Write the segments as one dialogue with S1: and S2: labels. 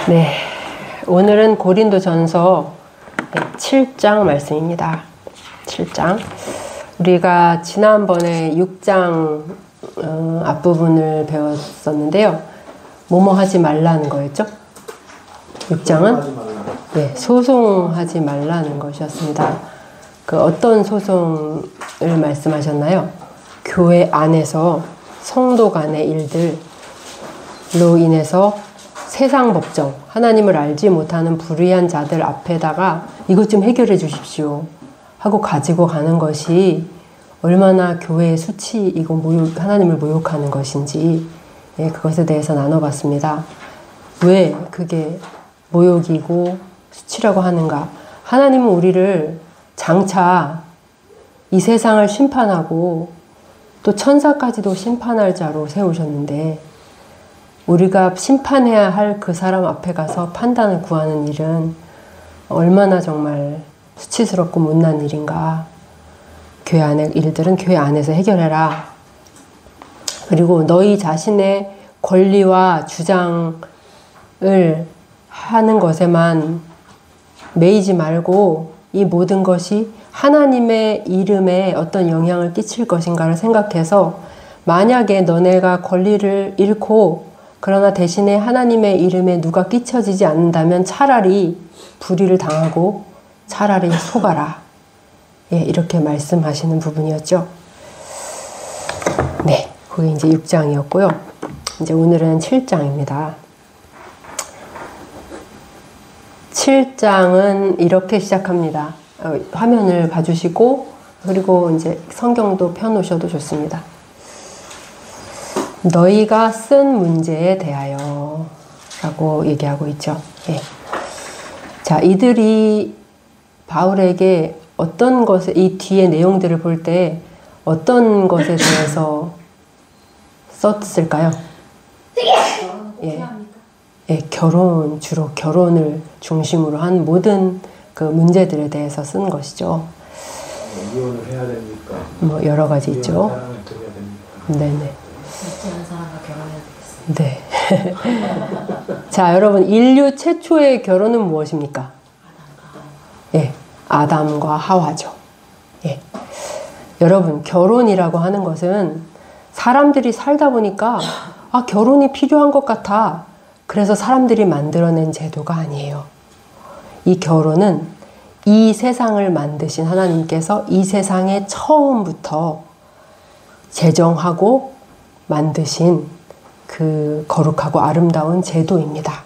S1: 네, 오늘은 고린도전서 7장 말씀입니다. 7장. 우리가 지난번에 6장 앞부분을 배웠었는데요. 뭐뭐 하지 말라는 거였죠? 6장은 네, 소송하지 말라는 것이었습니다. 그 어떤 소송을 말씀하셨나요? 교회 안에서 성도 간의 일들로 인해서 세상 법정, 하나님을 알지 못하는 불의한 자들 앞에다가 이것 좀 해결해 주십시오 하고 가지고 가는 것이 얼마나 교회의 수치이고 하나님을 모욕하는 것인지 그것에 대해서 나눠봤습니다. 왜 그게 모욕이고 수치라고 하는가? 하나님은 우리를 장차 이 세상을 심판하고 또 천사까지도 심판할 자로 세우셨는데 우리가 심판해야 할 그 사람 앞에 가서 판단을 구하는 일은 얼마나 정말 수치스럽고 못난 일인가. 교회 안의 일들은 교회 안에서 해결해라. 그리고 너희 자신의 권리와 주장을 하는 것에만 매이지 말고 이 모든 것이 하나님의 이름에 어떤 영향을 끼칠 것인가를 생각해서 만약에 너네가 권리를 잃고 그러나 대신에 하나님의 이름에 누가 끼쳐지지 않는다면 차라리 불의를 당하고 차라리 속아라. 예, 이렇게 말씀하시는 부분이었죠. 네, 그게 이제 6장이었고요. 이제 오늘은 7장입니다. 7장은 이렇게 시작합니다. 화면을 봐주시고 그리고 이제 성경도 펴놓으셔도 좋습니다. 너희가 쓴 문제에 대하여 라고 얘기하고 있죠. 예. 자, 이들이 바울에게 어떤 것에, 이 뒤에 내용들을 볼 때 어떤 것에 대해서 썼을까요? 예. 예, 주로 결혼을 중심으로 한 모든 그 문제들에 대해서 쓴 것이죠.
S2: 이혼을 해야 됩니까?
S1: 뭐 여러 가지 있죠. 네네.
S3: 어떤 사람과 결혼해야 되겠어요?
S1: 네. 자, 여러분, 인류 최초의 결혼은 무엇입니까? 예, 아담과 하와죠. 예. 여러분, 결혼이라고 하는 것은 사람들이 살다 보니까 결혼이 필요한 것 같아. 그래서 사람들이 만들어낸 제도가 아니에요. 이 결혼은 이 세상을 만드신 하나님께서 이 세상에 처음부터 제정하고 만드신 그 거룩하고 아름다운 제도입니다.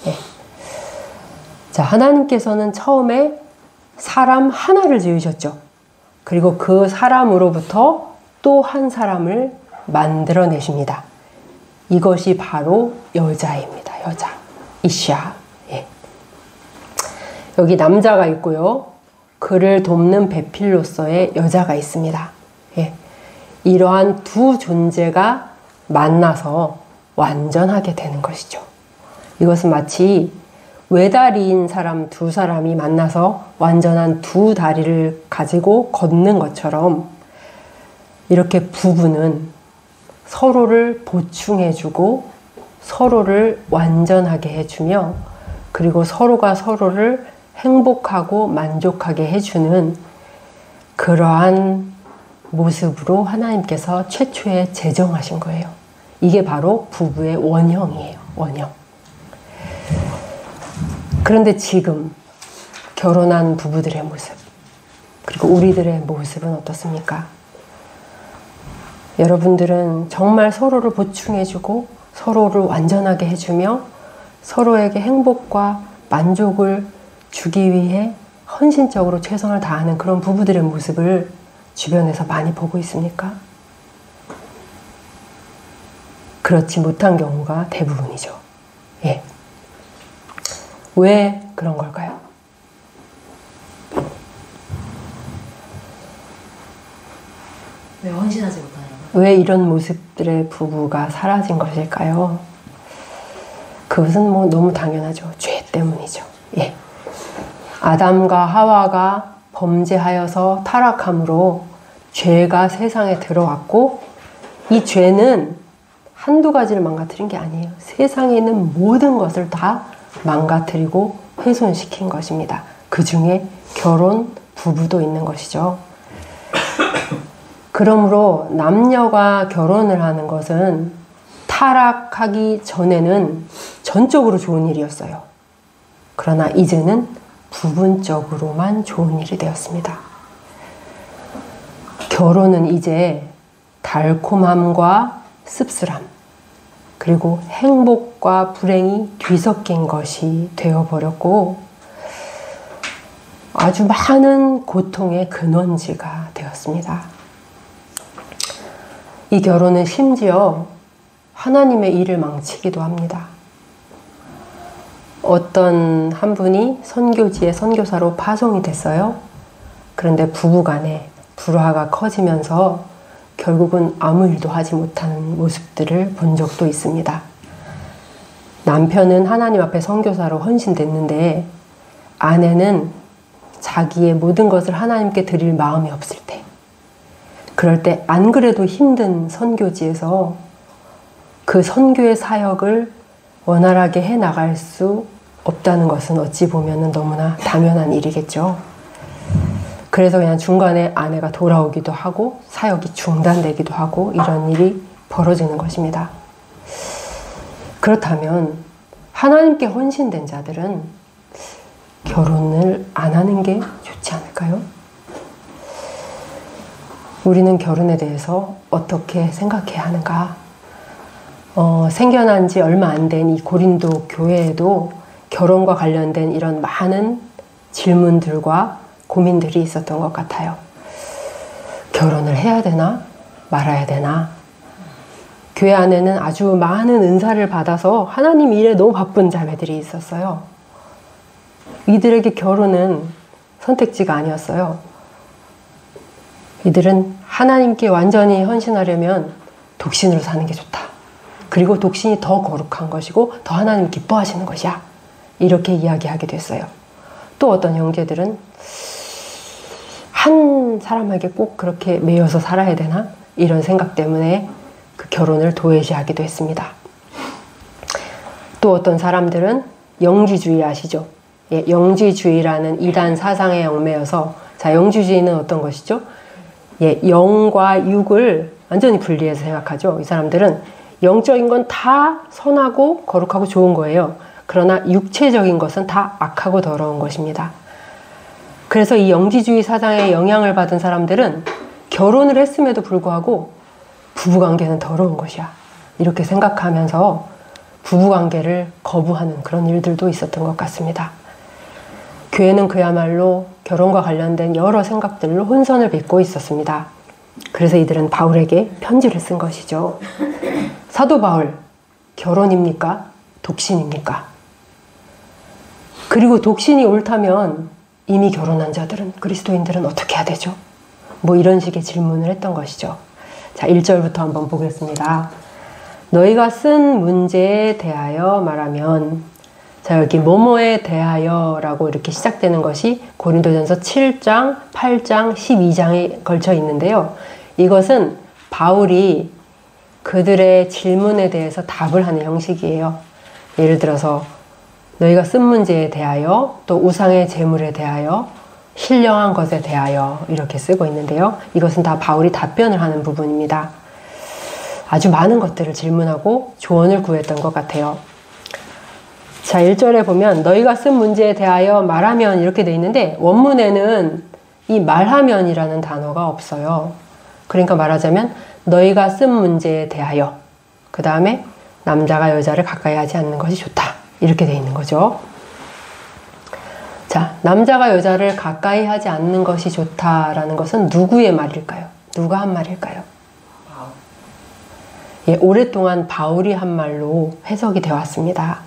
S1: 예. 자, 하나님께서는 처음에 사람 하나를 지으셨죠. 그리고 그 사람으로부터 또 한 사람을 만들어내십니다. 이것이 바로 여자입니다. 여자. 이샤. 예. 여기 남자가 있고요. 그를 돕는 배필로서의 여자가 있습니다. 예. 이러한 두 존재가 만나서 완전하게 되는 것이죠. 이것은 마치 외다리인 사람 두 사람이 만나서 완전한 두 다리를 가지고 걷는 것처럼 이렇게 부부는 서로를 보충해주고 서로를 완전하게 해주며 그리고 서로가 서로를 행복하고 만족하게 해주는 그러한 모습으로 하나님께서 최초에 제정하신 거예요. 이게 바로 부부의 원형이에요. 원형. 그런데 지금 결혼한 부부들의 모습 그리고 우리들의 모습은 어떻습니까? 여러분들은 정말 서로를 보충해주고 서로를 완전하게 해주며 서로에게 행복과 만족을 주기 위해 헌신적으로 최선을 다하는 그런 부부들의 모습을 주변에서 많이 보고 있습니까? 그렇지 못한 경우가 대부분이죠. 예. 왜 그런 걸까요?
S3: 왜 헌신하지 못하냐고?
S1: 왜 이런 모습들의 부부가 사라진 것일까요? 그것은 뭐 너무 당연하죠. 죄 때문이죠. 예. 아담과 하와가 범죄하여서 타락함으로 죄가 세상에 들어왔고 이 죄는 한두 가지를 망가뜨린 게 아니에요. 세상에 있는 모든 것을 다 망가뜨리고 훼손시킨 것입니다. 그 중에 결혼, 부부도 있는 것이죠. 그러므로 남녀가 결혼을 하는 것은 타락하기 전에는 전적으로 좋은 일이었어요. 그러나 이제는 부분적으로만 좋은 일이 되었습니다. 결혼은 이제 달콤함과 씁쓸함, 그리고 행복과 불행이 뒤섞인 것이 되어버렸고 아주 많은 고통의 근원지가 되었습니다. 이 결혼은 심지어 하나님의 일을 망치기도 합니다. 어떤 한 분이 선교지에 선교사로 파송이 됐어요. 그런데 부부간에 불화가 커지면서 결국은 아무 일도 하지 못하는 모습들을 본 적도 있습니다. 남편은 하나님 앞에 선교사로 헌신됐는데 아내는 자기의 모든 것을 하나님께 드릴 마음이 없을 때, 그럴 때 안 그래도 힘든 선교지에서 그 선교의 사역을 원활하게 해나갈 수 없다는 것은 어찌 보면 너무나 당연한 일이겠죠. 그래서 그냥 중간에 아내가 돌아오기도 하고 사역이 중단되기도 하고 이런 일이 벌어지는 것입니다. 그렇다면 하나님께 헌신된 자들은 결혼을 안 하는 게 좋지 않을까요? 우리는 결혼에 대해서 어떻게 생각해야 하는가? 생겨난 지 얼마 안 된 이 고린도 교회에도 결혼과 관련된 이런 많은 질문들과 고민들이 있었던 것 같아요. 결혼을 해야 되나? 말아야 되나? 교회 안에는 아주 많은 은사를 받아서 하나님 일에 너무 바쁜 자매들이 있었어요. 이들에게 결혼은 선택지가 아니었어요. 이들은 하나님께 완전히 헌신하려면 독신으로 사는 게 좋다. 그리고 독신이 더 거룩한 것이고 더 하나님 기뻐하시는 것이야. 이렇게 이야기하게 됐어요. 또 어떤 형제들은 한 사람에게 꼭 그렇게 매여서 살아야 되나? 이런 생각 때문에 그 결혼을 도외시하기도 했습니다. 또 어떤 사람들은 영지주의 아시죠? 예, 영지주의라는 이단 사상에 얽매여서, 자, 영지주의는 어떤 것이죠? 예, 영과 육을 완전히 분리해서 생각하죠. 이 사람들은 영적인 건 다 선하고 거룩하고 좋은 거예요. 그러나 육체적인 것은 다 악하고 더러운 것입니다. 그래서 이 영지주의 사상에 영향을 받은 사람들은 결혼을 했음에도 불구하고 부부관계는 더러운 것이야. 이렇게 생각하면서 부부관계를 거부하는 그런 일들도 있었던 것 같습니다. 교회는 그야말로 결혼과 관련된 여러 생각들로 혼선을 빚고 있었습니다. 그래서 이들은 바울에게 편지를 쓴 것이죠. 사도 바울, 결혼입니까? 독신입니까? 그리고 독신이 옳다면 이미 결혼한 자들은, 그리스도인들은 어떻게 해야 되죠? 뭐 이런 식의 질문을 했던 것이죠. 자, 1절부터 한번 보겠습니다. 너희가 쓴 문제에 대하여 말하면, 자, 여기 뭐뭐에 대하여 라고 이렇게 시작되는 것이 고린도전서 7장, 8장, 12장에 걸쳐 있는데요. 이것은 바울이 그들의 질문에 대해서 답을 하는 형식이에요. 예를 들어서 너희가 쓴 문제에 대하여, 또 우상의 제물에 대하여, 신령한 것에 대하여 이렇게 쓰고 있는데요. 이것은 다 바울이 답변을 하는 부분입니다. 아주 많은 것들을 질문하고 조언을 구했던 것 같아요. 자, 1절에 보면 너희가 쓴 문제에 대하여 말하면 이렇게 돼 있는데 원문에는 이 말하면이라는 단어가 없어요. 그러니까 말하자면 너희가 쓴 문제에 대하여, 그 다음에 남자가 여자를 가까이 하지 않는 것이 좋다. 이렇게 돼 있는 거죠. 자, 남자가 여자를 가까이 하지 않는 것이 좋다라는 것은 누구의 말일까요? 누가 한 말일까요? 예, 오랫동안 바울이 한 말로 해석이 되어 왔습니다.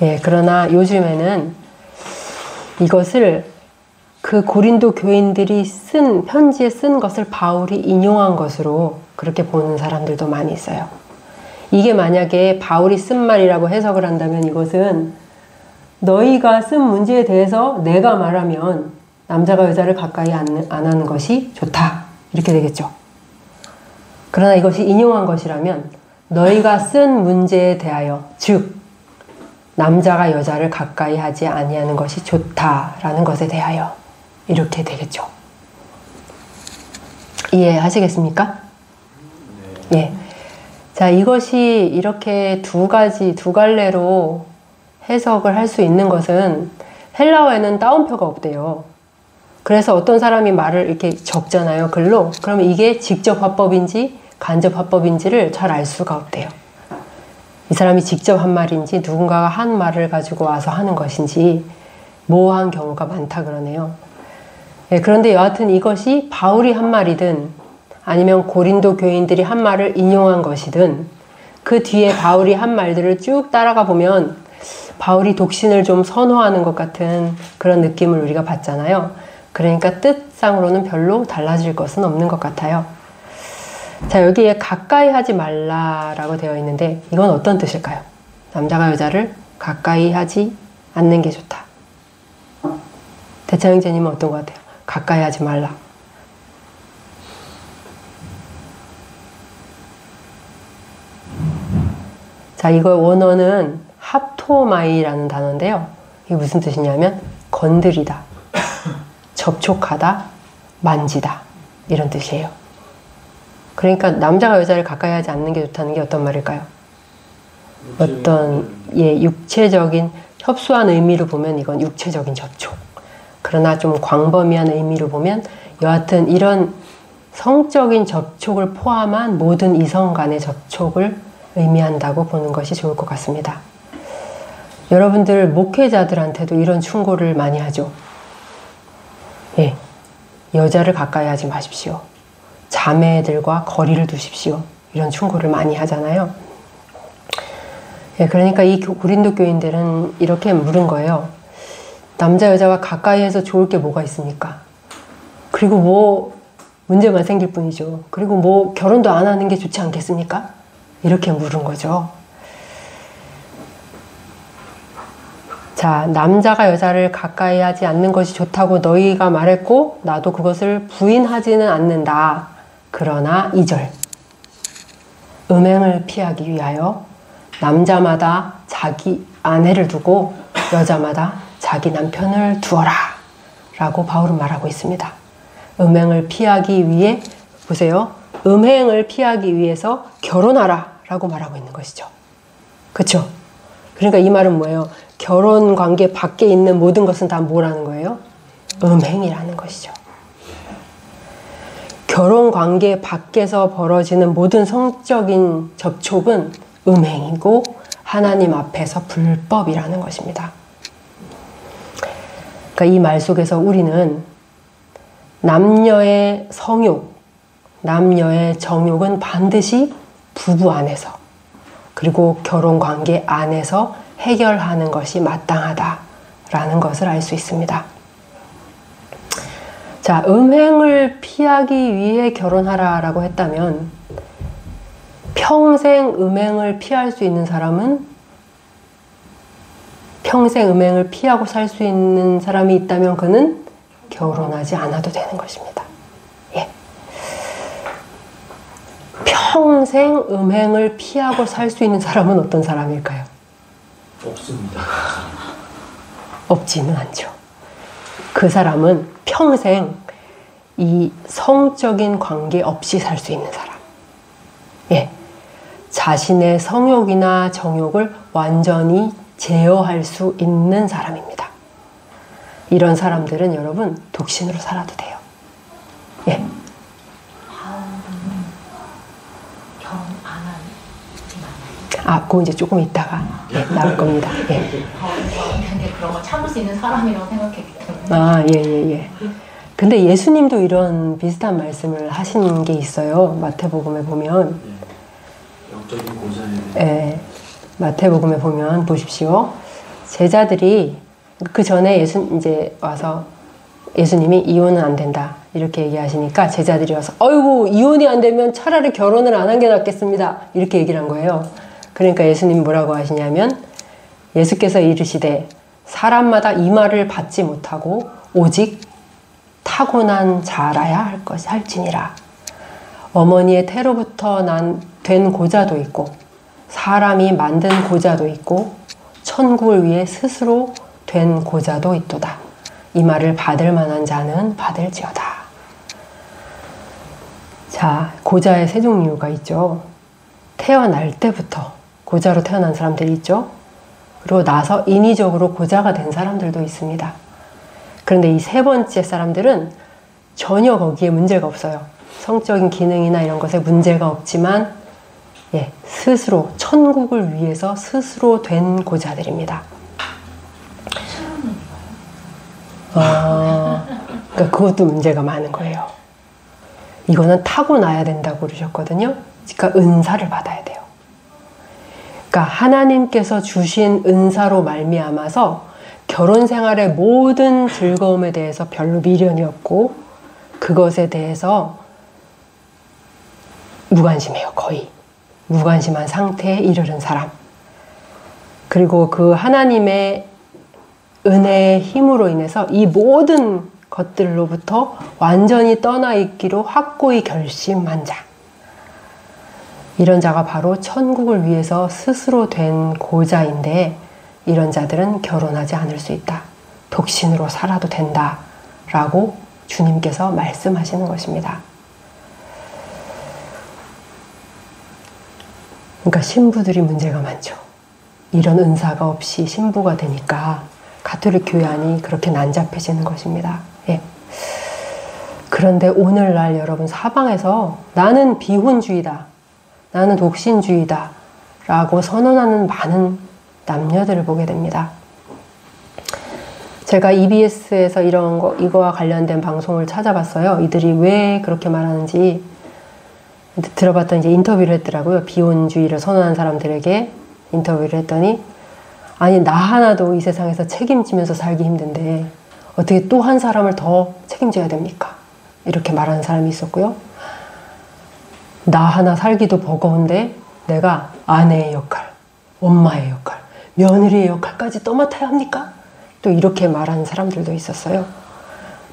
S1: 예, 그러나 요즘에는 이것을 그 고린도 교인들이 쓴 편지에 쓴 것을 바울이 인용한 것으로 그렇게 보는 사람들도 많이 있어요. 이게 만약에 바울이 쓴 말이라고 해석을 한다면 이것은 너희가 쓴 문제에 대해서 내가 말하면 남자가 여자를 가까이 안 하는 것이 좋다. 이렇게 되겠죠. 그러나 이것이 인용한 것이라면 너희가 쓴 문제에 대하여, 즉 남자가 여자를 가까이 하지 아니하는 것이 좋다라는 것에 대하여 이렇게 되겠죠. 이해하시겠습니까? 예. 자, 이것이 이렇게 두 갈래로 해석을 할 수 있는 것은 헬라어에는 따옴표가 없대요. 그래서 어떤 사람이 말을 이렇게 적잖아요, 글로. 그러면 이게 직접 화법인지 간접 화법인지를 잘 알 수가 없대요. 이 사람이 직접 한 말인지 누군가가 한 말을 가지고 와서 하는 것인지 모호한 경우가 많다 그러네요. 예, 그런데 여하튼 이것이 바울이 한 말이든 아니면 고린도 교인들이 한 말을 인용한 것이든 그 뒤에 바울이 한 말들을 쭉 따라가 보면 바울이 독신을 좀 선호하는 것 같은 그런 느낌을 우리가 받잖아요. 그러니까 뜻상으로는 별로 달라질 것은 없는 것 같아요. 자, 여기에 가까이 하지 말라라고 되어 있는데 이건 어떤 뜻일까요? 남자가 여자를 가까이 하지 않는 게 좋다. 대차형제님은 어떤 것 같아요? 가까이 하지 말라. 자, 이거 원어는 합토마이라는 단어인데요. 이게 무슨 뜻이냐면 건드리다, 접촉하다, 만지다 이런 뜻이에요. 그러니까 남자가 여자를 가까이 하지 않는 게 좋다는 게 어떤 말일까요? 어떤 육체적인 협소한 의미로 보면 이건 육체적인 접촉. 그러나 좀 광범위한 의미로 보면 여하튼 이런 성적인 접촉을 포함한 모든 이성 간의 접촉을 의미한다고 보는 것이 좋을 것 같습니다. 여러분들 목회자들한테도 이런 충고를 많이 하죠. 예, 여자를 가까이 하지 마십시오. 자매들과 거리를 두십시오. 이런 충고를 많이 하잖아요. 예, 그러니까 이 고린도 교인들은 이렇게 물은 거예요. 남자 여자가 가까이 해서 좋을 게 뭐가 있습니까? 그리고 뭐 문제만 생길 뿐이죠. 그리고 뭐 결혼도 안 하는 게 좋지 않겠습니까? 이렇게 물은 거죠. 자, 남자가 여자를 가까이 하지 않는 것이 좋다고 너희가 말했고 나도 그것을 부인하지는 않는다. 그러나 2절 음행을 피하기 위하여 남자마다 자기 아내를 두고 여자마다 자기 남편을 두어라 라고 바울은 말하고 있습니다. 음행을 피하기 위해 보세요. 음행을 피하기 위해서 결혼하라 라고 말하고 있는 것이죠. 그렇죠? 그러니까 이 말은 뭐예요? 결혼 관계 밖에 있는 모든 것은 다 뭐라는 거예요? 음행이라는 것이죠. 결혼 관계 밖에서 벌어지는 모든 성적인 접촉은 음행이고 하나님 앞에서 불법이라는 것입니다. 그러니까 이 말 속에서 우리는 남녀의 성욕, 남녀의 정욕은 반드시 부부 안에서 그리고 결혼 관계 안에서 해결하는 것이 마땅하다라는 것을 알 수 있습니다. 자, 음행을 피하기 위해 결혼하라라고 했다면 평생 음행을 피할 수 있는 사람은 평생 음행을 피하고 살 수 있는 사람이 있다면 그는 결혼하지 않아도 되는 것입니다. 예. 평생 음행을 피하고 살 수 있는 사람은 어떤 사람일까요?
S2: 없습니다.
S1: 없지는 않죠. 그 사람은 평생 이 성적인 관계 없이 살 수 있는 사람. 예. 자신의 성욕이나 정욕을 완전히 제어할 수 있는 사람입니다. 이런 사람들은 여러분 독신으로 살아도 돼요. 예.
S3: 결혼 안 하는
S1: 아, 그거 이제 조금 있다가 나올 겁니다. 예.
S3: 근데 그런 걸 참을 수 있는 사람이라고 생각했기 때문에.
S1: 아, 예. 근데 예수님도 이런 비슷한 말씀을 하신 게 있어요. 마태복음에 보면.
S2: 영적인 고전에
S1: 예. 마태복음에 보면 보십시오. 제자들이 그 전에 이제 와서 예수님이 이혼은 안 된다 이렇게 얘기하시니까 제자들이 와서 어이구 이혼이 안 되면 차라리 결혼을 안 한 게 낫겠습니다 이렇게 얘기를 한 거예요. 그러니까 예수님 뭐라고 하시냐면 예수께서 이르시되 사람마다 이 말을 받지 못하고 오직 타고난 자라야 할지니라. 어머니의 태로부터 된 고자도 있고 사람이 만든 고자도 있고 천국을 위해 스스로 된 고자도 있도다. 이 말을 받을 만한 자는 받을지어다. 자, 고자의 세 종류가 있죠. 태어날 때부터 고자로 태어난 사람들이 있죠. 그리고 나서 인위적으로 고자가 된 사람들도 있습니다. 그런데 이 세 번째 사람들은 전혀 거기에 문제가 없어요. 성적인 기능이나 이런 것에 문제가 없지만 스스로 천국을 위해서 스스로 된 고자들입니다. 그러니까 그것도 문제가 많은 거예요. 이거는 타고나야 된다고 그러셨거든요. 그러니까 은사를 받아야 돼요. 그러니까 하나님께서 주신 은사로 말미암아서 결혼 생활의 모든 즐거움에 대해서 별로 미련이 없고 그것에 대해서 무관심해요. 거의 무관심한 상태에 이르는 사람. 그리고 그 하나님의 은혜의 힘으로 인해서 이 모든 것들로부터 완전히 떠나 있기로 확고히 결심한 자. 이런 자가 바로 천국을 위해서 스스로 된 고자인데 이런 자들은 결혼하지 않을 수 있다. 독신으로 살아도 된다. 라고 주님께서 말씀하시는 것입니다. 그러니까 신부들이 문제가 많죠. 이런 은사가 없이 신부가 되니까 가톨릭 교회 안이 그렇게 난잡해지는 것입니다. 그런데 오늘날 여러분 사방에서 나는 비혼주의다. 나는 독신주의다. 라고 선언하는 많은 남녀들을 보게 됩니다. 제가 EBS에서 이거와 관련된 방송을 찾아봤어요. 이들이 왜 그렇게 말하는지 들어봤더니 이제 인터뷰를 했더라고요. 비혼주의를 선언한 사람들에게 인터뷰를 했더니 아니 나 하나도 이 세상에서 책임지면서 살기 힘든데 어떻게 또 한 사람을 더 책임져야 됩니까? 이렇게 말하는 사람이 있었고요. 나 하나 살기도 버거운데 내가 아내의 역할, 엄마의 역할, 며느리의 역할까지 떠맡아야 합니까? 또 이렇게 말하는 사람들도 있었어요.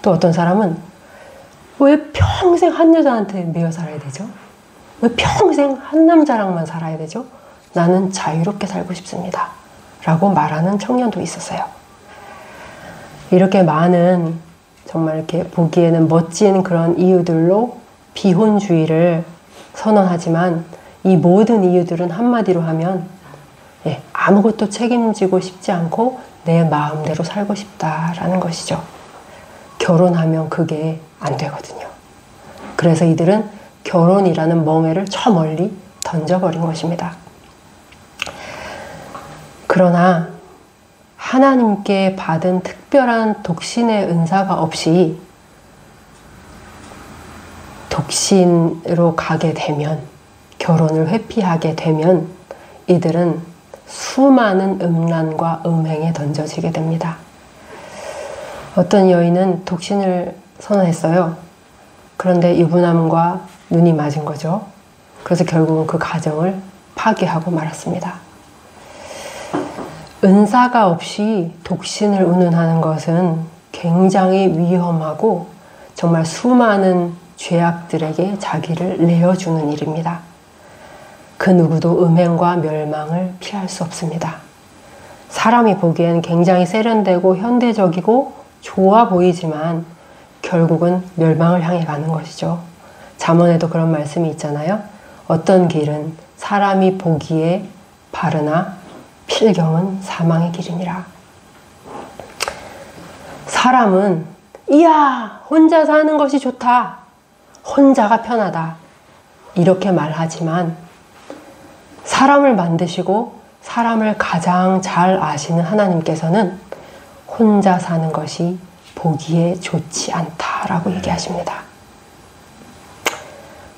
S1: 또 어떤 사람은 왜 평생 한 여자한테 매여 살아야 되죠? 왜 평생 한 남자랑만 살아야 되죠? 나는 자유롭게 살고 싶습니다. 라고 말하는 청년도 있었어요. 이렇게 많은 정말 이렇게 보기에는 멋진 그런 이유들로 비혼주의를 선언하지만 이 모든 이유들은 한마디로 하면 아무것도 책임지고 싶지 않고 내 마음대로 살고 싶다라는 것이죠. 결혼하면 그게 안 되거든요. 그래서 이들은 결혼이라는 멍에를 저 멀리 던져버린 것입니다. 그러나 하나님께 받은 특별한 독신의 은사가 없이 독신으로 가게 되면, 결혼을 회피하게 되면 이들은 수많은 음란과 음행에 던져지게 됩니다. 어떤 여인은 독신을 선언했어요. 그런데 유부남과 눈이 맞은 거죠. 그래서 결국은 그 가정을 파괴하고 말았습니다. 은사가 없이 독신을 운운하는 것은 굉장히 위험하고 정말 수많은 죄악들에게 자기를 내어주는 일입니다. 그 누구도 음행과 멸망을 피할 수 없습니다. 사람이 보기엔 굉장히 세련되고 현대적이고 좋아 보이지만 결국은 멸망을 향해 가는 것이죠. 잠언에도 그런 말씀이 있잖아요. 어떤 길은 사람이 보기에 바르나 필경은 사망의 길이니라. 사람은 이야 혼자 사는 것이 좋다, 혼자가 편하다 이렇게 말하지만 사람을 만드시고 사람을 가장 잘 아시는 하나님께서는 혼자 사는 것이 보기에 좋지 않다라고 얘기하십니다.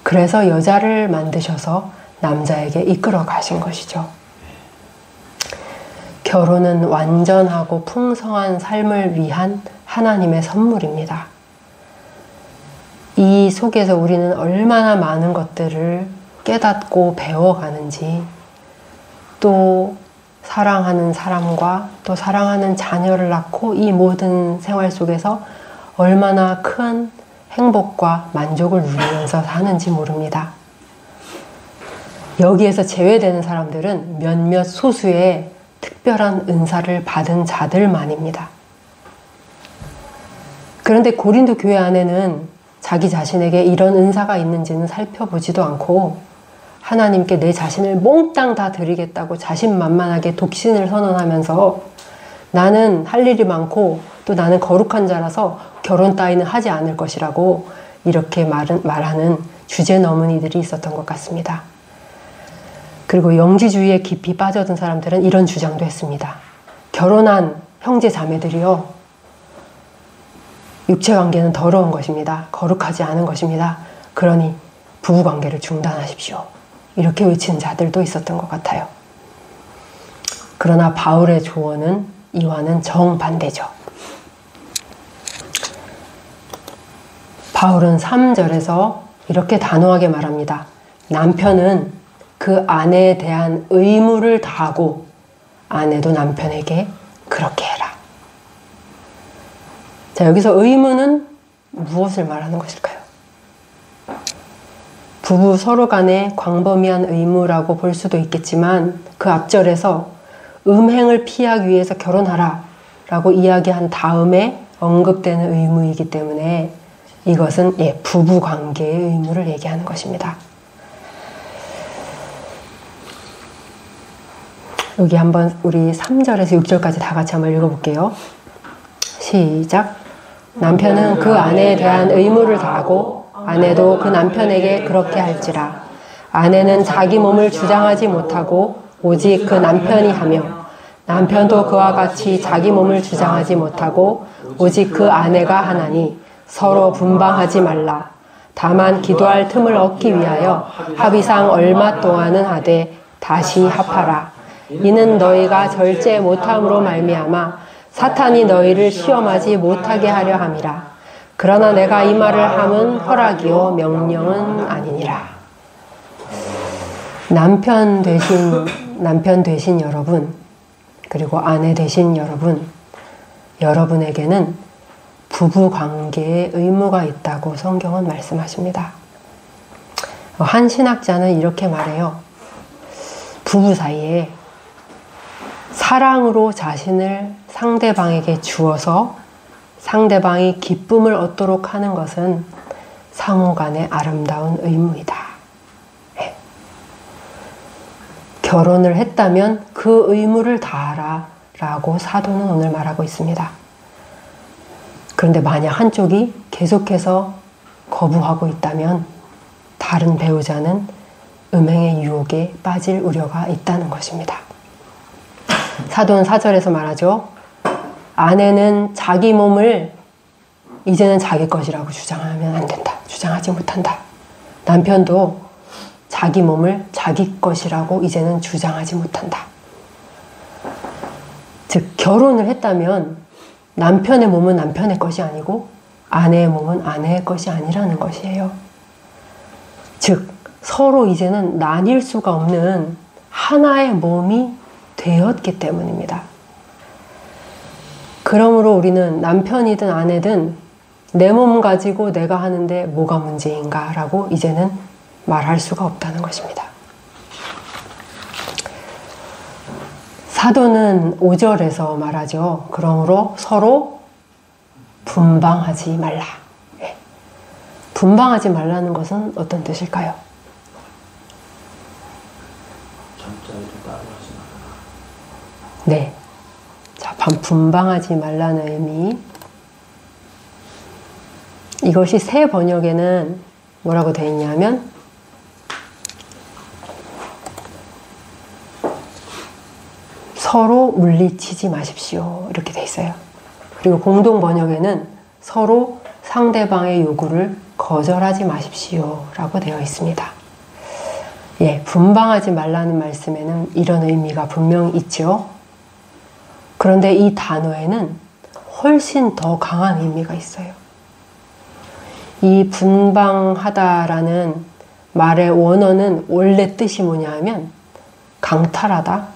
S1: 그래서 여자를 만드셔서 남자에게 이끌어 가신 것이죠. 결혼은 완전하고 풍성한 삶을 위한 하나님의 선물입니다. 이 속에서 우리는 얼마나 많은 것들을 깨닫고 배워가는지, 또 사랑하는 사람과 또 사랑하는 자녀를 낳고 이 모든 생활 속에서 얼마나 큰 행복과 만족을 누리면서 사는지 모릅니다. 여기에서 제외되는 사람들은 몇몇 소수의 특별한 은사를 받은 자들만입니다. 그런데 고린도 교회 안에는 자기 자신에게 이런 은사가 있는지는 살펴보지도 않고 하나님께 내 자신을 몽땅 다 드리겠다고 자신만만하게 독신을 선언하면서 나는 할 일이 많고 또 나는 거룩한 자라서 결혼 따위는 하지 않을 것이라고 이렇게 말하는 주제 넘은 이들이 있었던 것 같습니다. 그리고 영지주의에 깊이 빠져든 사람들은 이런 주장도 했습니다. 결혼한 형제 자매들이요, 육체관계는 더러운 것입니다. 거룩하지 않은 것입니다. 그러니 부부관계를 중단하십시오. 이렇게 외치는 자들도 있었던 것 같아요. 그러나 바울의 조언은 이와는 정반대죠. 바울은 3절에서 이렇게 단호하게 말합니다. 남편은 그 아내에 대한 의무를 다하고 아내도 남편에게 그렇게 해라. 자, 여기서 의무는 무엇을 말하는 것일까요? 부부 서로 간에 광범위한 의무라고 볼 수도 있겠지만 그 앞절에서 음행을 피하기 위해서 결혼하라 라고 이야기한 다음에 언급되는 의무이기 때문에 이것은 부부 관계의 의무를 얘기하는 것입니다. 여기 한번 우리 3절에서 6절까지 다 같이 한번 읽어볼게요. 시작. 남편은 그 아내에 대한 의무를 다하고 아내도 그 남편에게 그렇게 할지라. 아내는 자기 몸을 주장하지 못하고 오직 그 남편이 하며 남편도 그와 같이 자기 몸을 주장하지 못하고 오직 그 아내가 하나니 서로 분방하지 말라. 다만 기도할 틈을 얻기 위하여 합의상 얼마 동안은 하되 다시 합하라. 이는 너희가 절제 못함으로 말미암아 사탄이 너희를 시험하지 못하게 하려 함이라. 그러나 내가 이 말을 함은 허락이요 명령은 아니니라. 남편 되신 여러분, 그리고 아내 되신 여러분, 여러분에게는 부부 관계에 의무가 있다고 성경은 말씀하십니다. 한 신학자는 이렇게 말해요. 부부 사이에 사랑으로 자신을 상대방에게 주어서 상대방이 기쁨을 얻도록 하는 것은 상호간의 아름다운 의무이다. 네. 결혼을 했다면 그 의무를 다하라 라고 사도는 오늘 말하고 있습니다. 그런데 만약 한쪽이 계속해서 거부하고 있다면 다른 배우자는 음행의 유혹에 빠질 우려가 있다는 것입니다. 사도는 4절에서 말하죠. 아내는 자기 몸을 이제는 자기 것이라고 주장하면 안 된다. 주장하지 못한다. 남편도 자기 몸을 자기 것이라고 이제는 주장하지 못한다. 즉 결혼을 했다면 남편의 몸은 남편의 것이 아니고 아내의 몸은 아내의 것이 아니라는 것이에요. 즉 서로 이제는 나뉠 수가 없는 하나의 몸이 되었기 때문입니다. 그러므로 우리는 남편이든 아내든 내 몸 가지고 내가 하는데 뭐가 문제인가 라고 이제는 말할 수가 없다는 것입니다. 사도는 5절에서 말하죠. 그러므로 서로 분방하지 말라. 네. 분방하지 말라는 것은 어떤 뜻일까요?
S2: 잠자리를 따라하지 말라.
S1: 네. 자, 분방하지 말라는 의미. 이것이 새 번역에는 뭐라고 되어 있냐면 서로 물리치지 마십시오. 이렇게 되어 있어요. 그리고 공동 번역에는 서로 상대방의 요구를 거절하지 마십시오. 라고 되어 있습니다. 예, 분방하지 말라는 말씀에는 이런 의미가 분명히 있죠. 그런데 이 단어에는 훨씬 더 강한 의미가 있어요. 이 분방하다라는 말의 원어는 원래 뜻이 뭐냐 하면 강탈하다,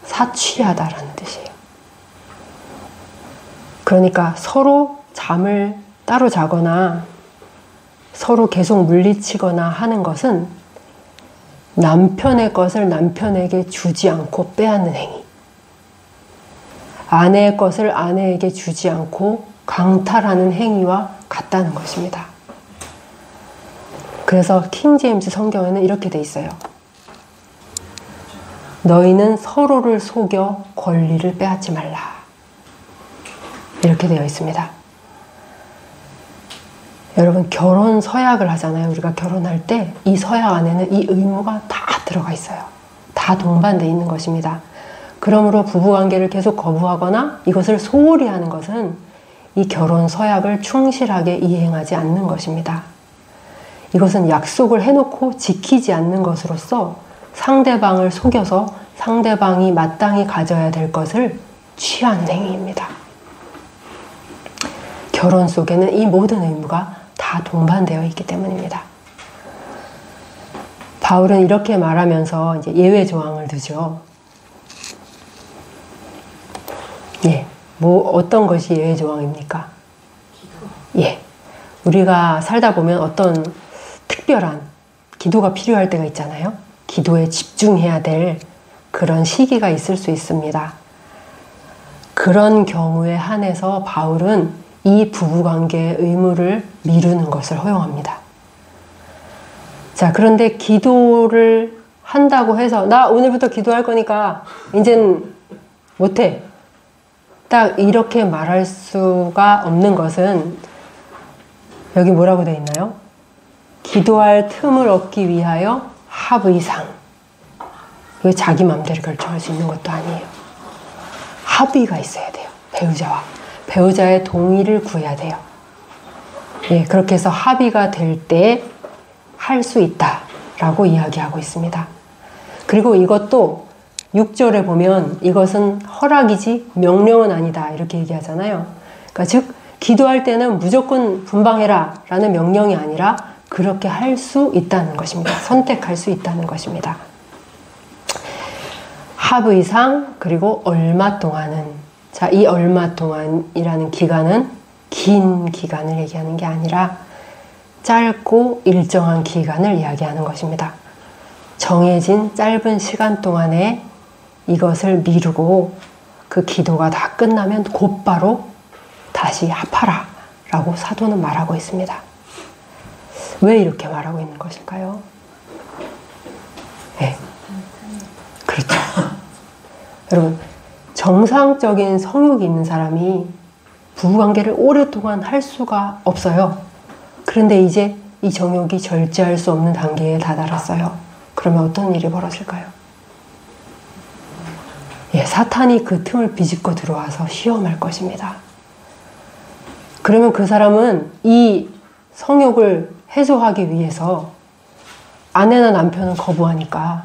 S1: 사취하다라는 뜻이에요. 그러니까 서로 잠을 따로 자거나 서로 계속 물리치거나 하는 것은 남편의 것을 남편에게 주지 않고 빼앗는 행위. 아내의 것을 아내에게 주지 않고 강탈하는 행위와 같다는 것입니다. 그래서 킹 제임스 성경에는 이렇게 돼 있어요. 너희는 서로를 속여 권리를 빼앗지 말라. 이렇게 되어 있습니다. 여러분, 결혼 서약을 하잖아요. 우리가 결혼할 때 이 서약 안에는 이 의무가 다 들어가 있어요. 다 동반되어 있는 것입니다. 그러므로 부부관계를 계속 거부하거나 이것을 소홀히 하는 것은 이 결혼 서약을 충실하게 이행하지 않는 것입니다. 이것은 약속을 해놓고 지키지 않는 것으로서 상대방을 속여서 상대방이 마땅히 가져야 될 것을 취하는 행위입니다. 결혼 속에는 이 모든 의무가 다 동반되어 있기 때문입니다. 바울은 이렇게 말하면서 이제 예외 조항을 두죠. 예, 뭐 어떤 것이 예외 조항입니까? 예, 우리가 살다 보면 어떤 특별한 기도가 필요할 때가 있잖아요. 기도에 집중해야 될 그런 시기가 있을 수 있습니다. 그런 경우에 한해서 바울은 이 부부관계의 의무를 미루는 것을 허용합니다. 자, 그런데 기도를 한다고 해서 나 오늘부터 기도할 거니까 이젠 못해. 딱 이렇게 말할 수가 없는 것은 여기 뭐라고 되어 있나요? 기도할 틈을 얻기 위하여 합의상. 이게 자기 마음대로 결정할 수 있는 것도 아니에요. 합의가 있어야 돼요. 배우자와. 배우자의 동의를 구해야 돼요. 예, 그렇게 해서 합의가 될 때 할 수 있다라고 이야기하고 있습니다. 그리고 이것도 6절에 보면 이것은 허락이지 명령은 아니다 이렇게 얘기하잖아요. 그러니까 즉 기도할 때는 무조건 분방해라 라는 명령이 아니라 그렇게 할 수 있다는 것입니다. 선택할 수 있다는 것입니다. 합의상 그리고 얼마 동안은, 자, 이 얼마 동안이라는 기간은 긴 기간을 얘기하는 게 아니라 짧고 일정한 기간을 이야기하는 것입니다. 정해진 짧은 시간 동안에 이것을 미루고 그 기도가 다 끝나면 곧바로 다시 합하라 라고 사도는 말하고 있습니다. 왜 이렇게 말하고 있는 것일까요? 네. 그렇죠. 여러분, 정상적인 성욕이 있는 사람이 부부관계를 오랫동안 할 수가 없어요. 그런데 이제 이 정욕이 절제할 수 없는 단계에 다다랐어요. 그러면 어떤 일이 벌어질까요? 예, 사탄이 그 틈을 비집고 들어와서 시험할 것입니다. 그러면 그 사람은 이 성욕을 해소하기 위해서 아내나 남편을 거부하니까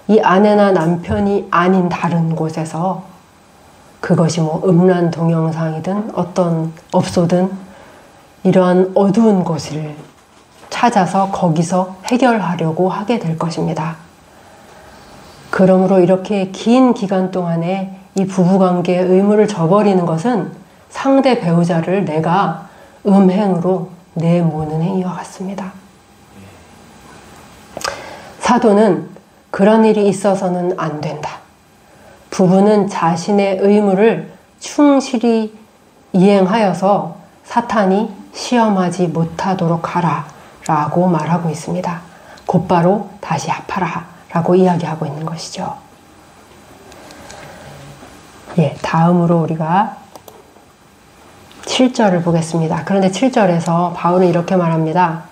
S1: 이 아내나 남편이 아닌 다른 곳에서 그것이 뭐 음란 동영상이든 어떤 업소든 이러한 어두운 곳을 찾아서 거기서 해결하려고 하게 될 것입니다. 그러므로 이렇게 긴 기간 동안에 이 부부관계의 의무를 저버리는 것은 상대 배우자를 내가 음행으로 내모는 행위와 같습니다. 사도는 그런 일이 있어서는 안 된다. 부부는 자신의 의무를 충실히 이행하여서 사탄이 시험하지 못하도록 하라 라고 말하고 있습니다. 곧바로 다시 합하라 라고 이야기하고 있는 것이죠. 예, 다음으로 우리가 7절을 보겠습니다. 그런데 7절에서 바울은 이렇게 말합니다.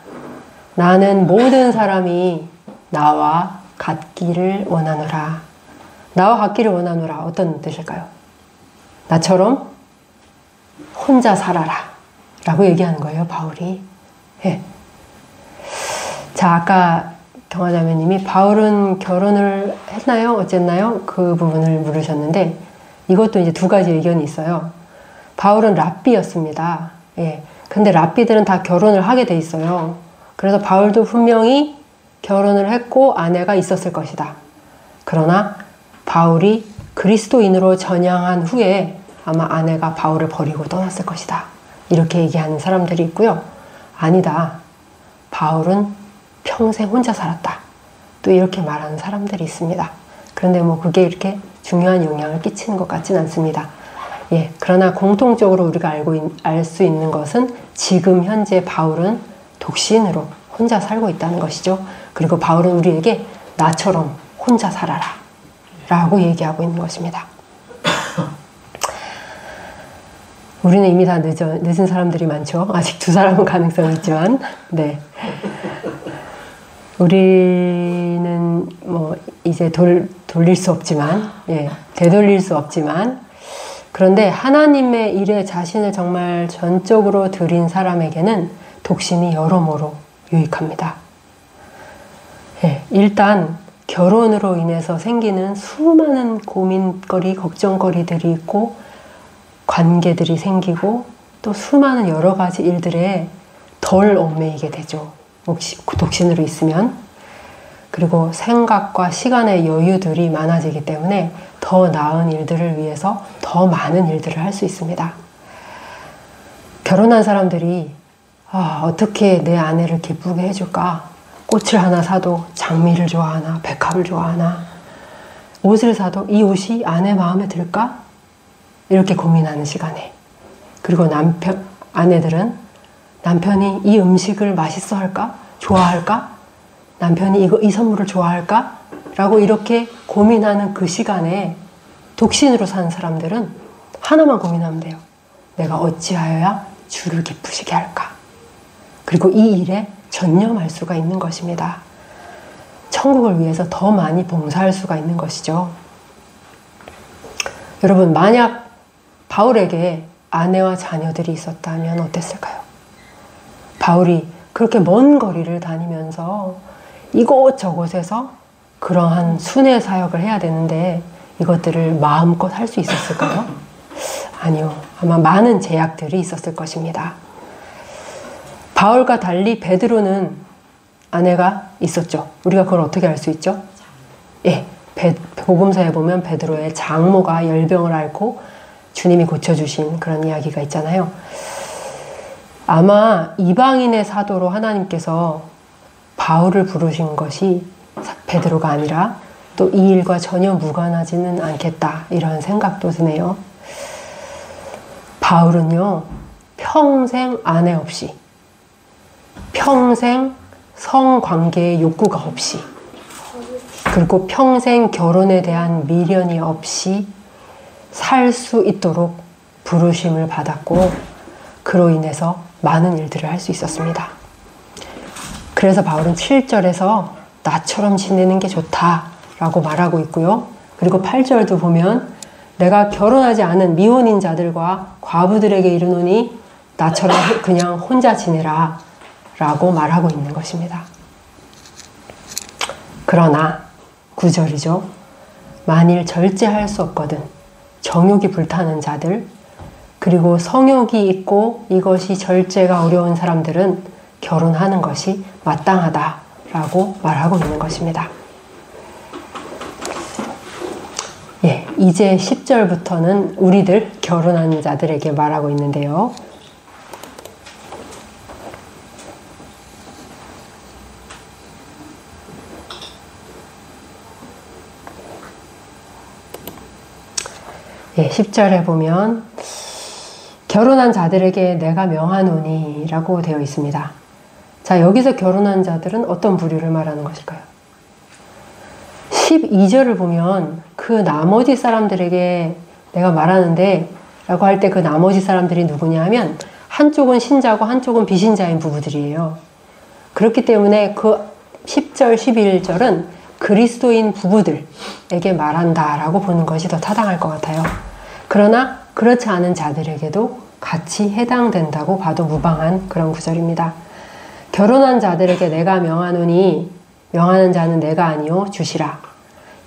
S1: 나는 모든 사람이 나와 같기를 원하노라. 나와 같기를 원하노라. 어떤 뜻일까요? 나처럼 혼자 살아라 라고 얘기하는 거예요, 바울이. 예. 자, 아까 경화자매님이 바울은 결혼을 했나요? 어쨌나요? 그 부분을 물으셨는데 이것도 이제 두 가지 의견이 있어요. 바울은 랍비였습니다. 예. 근데 랍비들은 다 결혼을 하게 돼 있어요. 그래서 바울도 분명히 결혼을 했고 아내가 있었을 것이다. 그러나 바울이 그리스도인으로 전향한 후에 아마 아내가 바울을 버리고 떠났을 것이다. 이렇게 얘기하는 사람들이 있고요. 아니다. 바울은 평생 혼자 살았다. 또 이렇게 말하는 사람들이 있습니다. 그런데 뭐 그게 이렇게 중요한 영향을 끼치는 것 같진 않습니다. 예, 그러나 공통적으로 우리가 알 수 있는 것은 지금 현재 바울은 독신으로 혼자 살고 있다는 것이죠. 그리고 바울은 우리에게 나처럼 혼자 살아라 라고 얘기하고 있는 것입니다. 우리는 이미 다 늦은 사람들이 많죠. 아직 두 사람은 가능성이 있지만, 네. 우리는 뭐 이제 돌릴 수 없지만, 예, 되돌릴 수 없지만, 그런데 하나님의 일에 자신을 정말 전적으로 드린 사람에게는 독신이 여러모로 유익합니다. 예, 일단 결혼으로 인해서 생기는 수많은 고민거리, 걱정거리들이 있고 관계들이 생기고 또 수많은 여러 가지 일들에 덜 얽매이게 되죠. 독신으로 있으면. 그리고 생각과 시간의 여유들이 많아지기 때문에 더 나은 일들을 위해서 더 많은 일들을 할 수 있습니다. 결혼한 사람들이 어떻게 내 아내를 기쁘게 해줄까? 꽃을 하나 사도 장미를 좋아하나? 백합을 좋아하나? 옷을 사도 이 옷이 아내 마음에 들까? 이렇게 고민하는 시간에. 그리고 아내들은 남편이 이 음식을 맛있어 할까? 좋아할까? 남편이 이 선물을 좋아할까? 라고 이렇게 고민하는 그 시간에 독신으로 사는 사람들은 하나만 고민하면 돼요. 내가 어찌하여야 주를 기쁘시게 할까? 그리고 이 일에 전념할 수가 있는 것입니다. 천국을 위해서 더 많이 봉사할 수가 있는 것이죠. 여러분, 만약 바울에게 아내와 자녀들이 있었다면 어땠을까요? 바울이 그렇게 먼 거리를 다니면서 이곳저곳에서 그러한 순회 사역을 해야 되는데 이것들을 마음껏 할 수 있었을까요? 아니요. 아마 많은 제약들이 있었을 것입니다. 바울과 달리 베드로는 아내가 있었죠. 우리가 그걸 어떻게 알 수 있죠? 예, 복음서에 보면 베드로의 장모가 열병을 앓고 주님이 고쳐주신 그런 이야기가 있잖아요. 아마 이방인의 사도로 하나님께서 바울을 부르신 것이 베드로가 아니라 또 이 일과 전혀 무관하지는 않겠다, 이런 생각도 드네요. 바울은요, 평생 아내 없이, 평생 성관계의 욕구가 없이, 그리고 평생 결혼에 대한 미련이 없이 살 수 있도록 부르심을 받았고, 그로 인해서 많은 일들을 할 수 있었습니다. 그래서 바울은 7절에서 나처럼 지내는 게 좋다라고 말하고 있고요. 그리고 8절도 보면 내가 결혼하지 않은 미혼인 자들과 과부들에게 이르노니 나처럼 그냥 혼자 지내라 라고 말하고 있는 것입니다. 그러나 9절이죠. 만일 절제할 수 없거든 정욕이 불타는 자들, 그리고 성욕이 있고 이것이 절제가 어려운 사람들은 결혼하는 것이 마땅하다라고 말하고 있는 것입니다. 예, 이제 10절부터는 우리들 결혼한 자들에게 말하고 있는데요. 예, 10절에 보면 결혼한 자들에게 내가 명하노니 라고 되어 있습니다. 자, 여기서 결혼한 자들은 어떤 부류를 말하는 것일까요? 12절을 보면 그 나머지 사람들에게 내가 말하는데 라고 할 때 그 나머지 사람들이 누구냐 하면 한쪽은 신자고 한쪽은 비신자인 부부들이에요. 그렇기 때문에 그 10절, 11절은 그리스도인 부부들에게 말한다 라고 보는 것이 더 타당할 것 같아요. 그러나 그렇지 않은 자들에게도 같이 해당된다고 봐도 무방한 그런 구절입니다. 결혼한 자들에게 내가 명하노니 명하는 자는 내가 아니요 주시라.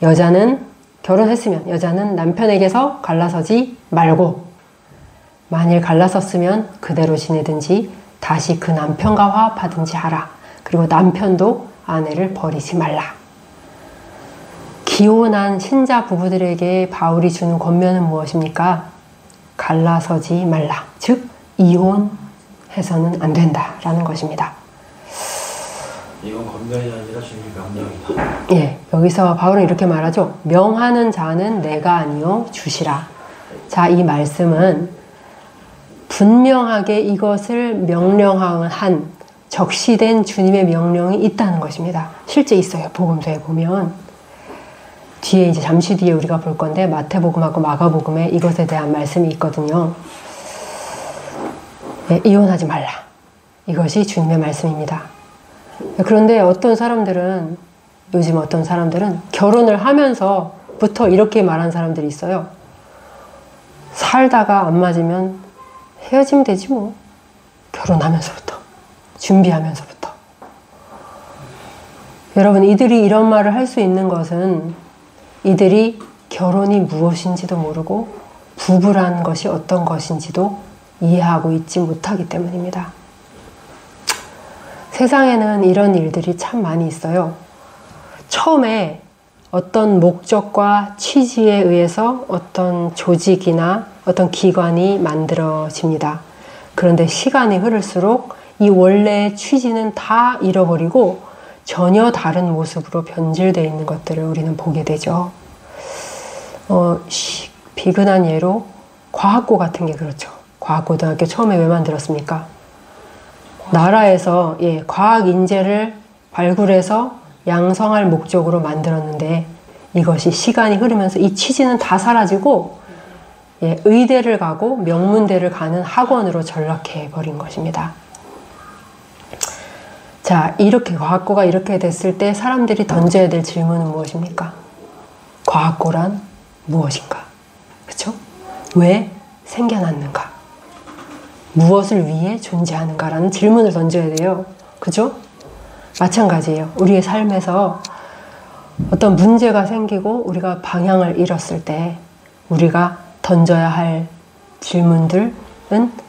S1: 여자는 결혼했으면 여자는 남편에게서 갈라서지 말고, 만일 갈라섰으면 그대로 지내든지 다시 그 남편과 화합하든지 하라. 그리고 남편도 아내를 버리지 말라. 기혼한 신자 부부들에게 바울이 주는 권면은 무엇입니까? 갈라서지 말라. 즉 이혼해서는 안 된다라는 것입니다.
S2: 이건 권면이 아니라 주님의 명령이다.
S1: 예, 여기서 바울은 이렇게 말하죠. 명하는 자는 내가 아니요 주시라. 자, 이 말씀은 분명하게 이것을 명령한 적시된 주님의 명령이 있다는 것입니다. 실제 있어요. 복음서에 보면. 뒤에 이제 잠시 뒤에 우리가 볼 건데 마태복음하고 마가복음에 이것에 대한 말씀이 있거든요. 네, 이혼하지 말라. 이것이 주님의 말씀입니다. 그런데 요즘 어떤 사람들은 결혼을 하면서부터 이렇게 말한 사람들이 있어요. 살다가 안 맞으면 헤어지면 되지 뭐. 결혼하면서부터. 준비하면서부터. 여러분, 이들이 이런 말을 할 수 있는 것은 이들이 결혼이 무엇인지도 모르고 부부라는 것이 어떤 것인지도 이해하고 있지 못하기 때문입니다. 세상에는 이런 일들이 참 많이 있어요. 처음에 어떤 목적과 취지에 의해서 어떤 조직이나 어떤 기관이 만들어집니다. 그런데 시간이 흐를수록 이 원래의 취지는 다 잃어버리고 전혀 다른 모습으로 변질되어 있는 것들을 우리는 보게 되죠. 비근한 예로 과학고 같은 게 그렇죠. 과학고등학교 처음에 왜 만들었습니까? 나라에서 과학 인재를 발굴해서 양성할 목적으로 만들었는데 이것이 시간이 흐르면서 이 취지는 다 사라지고 의대를 가고 명문대를 가는 학원으로 전락해 버린 것입니다. 자, 이렇게 과학고가 이렇게 됐을 때 사람들이 던져야 될 질문은 무엇입니까? 과학고란 무엇인가? 그렇죠? 왜 생겨났는가? 무엇을 위해 존재하는가라는 질문을 던져야 돼요. 그죠? 마찬가지예요. 우리의 삶에서 어떤 문제가 생기고 우리가 방향을 잃었을 때 우리가 던져야 할 질문들은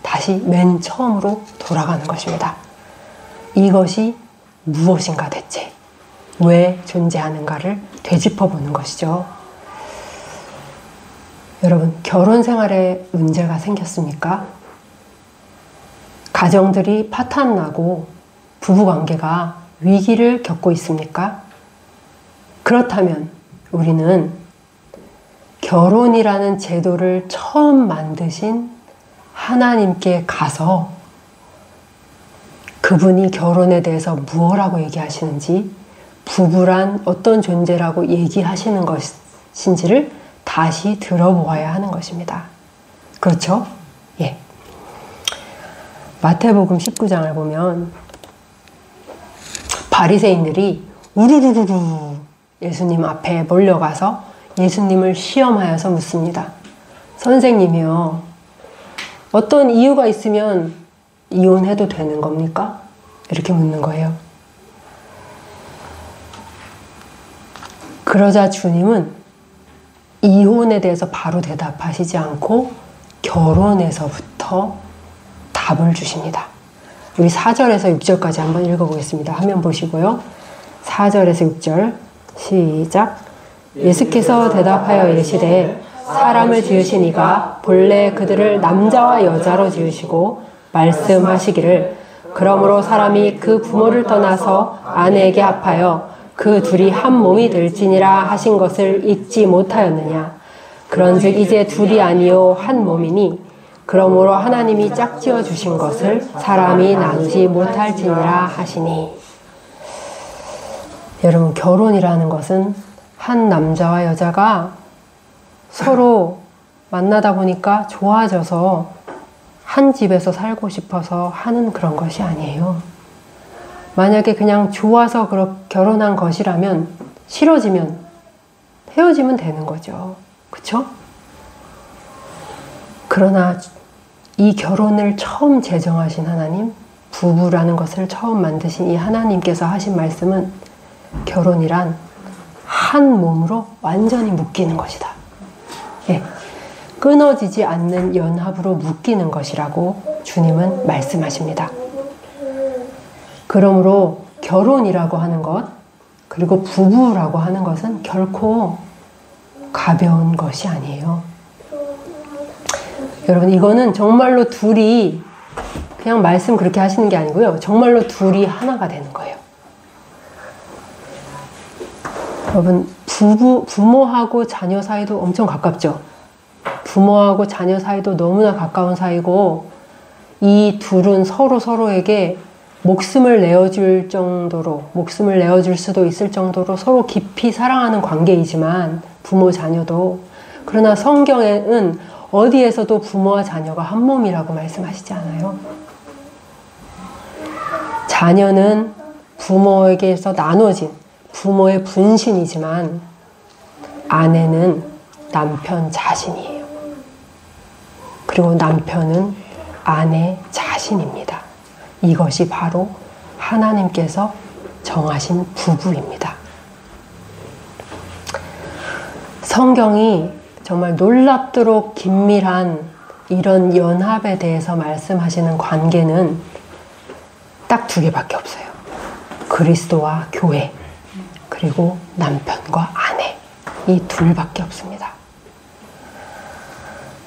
S1: 다시 맨 처음으로 돌아가는 것입니다. 이것이 무엇인가 대체? 왜 존재하는가를 되짚어보는 것이죠. 여러분, 결혼 생활에 문제가 생겼습니까? 가정들이 파탄나고 부부관계가 위기를 겪고 있습니까? 그렇다면 우리는 결혼이라는 제도를 처음 만드신 하나님께 가서 그분이 결혼에 대해서 무엇라고 얘기하시는지, 부부란 어떤 존재라고 얘기하시는 것인지를 다시 들어보아야 하는 것입니다. 그렇죠? 예. 마태복음 19장을 보면 바리새인들이 우르르르르 예수님 앞에 몰려가서 예수님을 시험하여서 묻습니다. 선생님이요, 어떤 이유가 있으면 이혼해도 되는 겁니까? 이렇게 묻는 거예요. 그러자 주님은 이혼에 대해서 바로 대답하시지 않고 결혼에서부터 답을 주십니다. 우리 4절에서 6절까지 한번 읽어보겠습니다. 화면 보시고요. 4절에서 6절 시작. 예수께서 대답하여 이르시되 사람을 지으신 이가 본래 그들을 남자와 여자로 지으시고 말씀하시기를 그러므로 사람이 그 부모를 떠나서 아내에게 합하여 그 둘이 한 몸이 될지니라 하신 것을 잊지 못하였느냐. 그런즉 이제 둘이 아니요 한 몸이니 그러므로 하나님이 짝지어 주신 것을 사람이 나누지 못할지니라 하시니. 여러분, 결혼이라는 것은 한 남자와 여자가 서로 만나다 보니까 좋아져서 한 집에서 살고 싶어서 하는 그런 것이 아니에요. 만약에 그냥 좋아서 결혼한 것이라면 싫어지면 헤어지면 되는 거죠. 그쵸? 그러나 이 결혼을 처음 제정하신 하나님, 부부라는 것을 처음 만드신 이 하나님께서 하신 말씀은 결혼이란 한 몸으로 완전히 묶이는 것이다. 예, 끊어지지 않는 연합으로 묶이는 것이라고 주님은 말씀하십니다. 그러므로 결혼이라고 하는 것, 그리고 부부라고 하는 것은 결코 가벼운 것이 아니에요. 여러분, 이거는 정말로 둘이 그냥 말씀 그렇게 하시는 게 아니고요. 정말로 둘이 하나가 되는 거예요. 여러분, 부모하고 자녀 사이도 엄청 가깝죠. 부모하고 자녀 사이도 너무나 가까운 사이고 이 둘은 서로에게 목숨을 내어줄 수도 있을 정도로 서로 깊이 사랑하는 관계이지만 부모 자녀도, 그러나 성경에는 어디에서도 부모와 자녀가 한 몸이라고 말씀하시지 않아요. 자녀는 부모에게서 나눠진 부모의 분신이지만 아내는 남편 자신이에요. 그리고 남편은 아내 자신입니다. 이것이 바로 하나님께서 정하신 부부입니다. 성경이 정말 놀랍도록 긴밀한 이런 연합에 대해서 말씀하시는 관계는 딱 두 개밖에 없어요. 그리스도와 교회, 그리고 남편과 아내, 이 둘밖에 없습니다.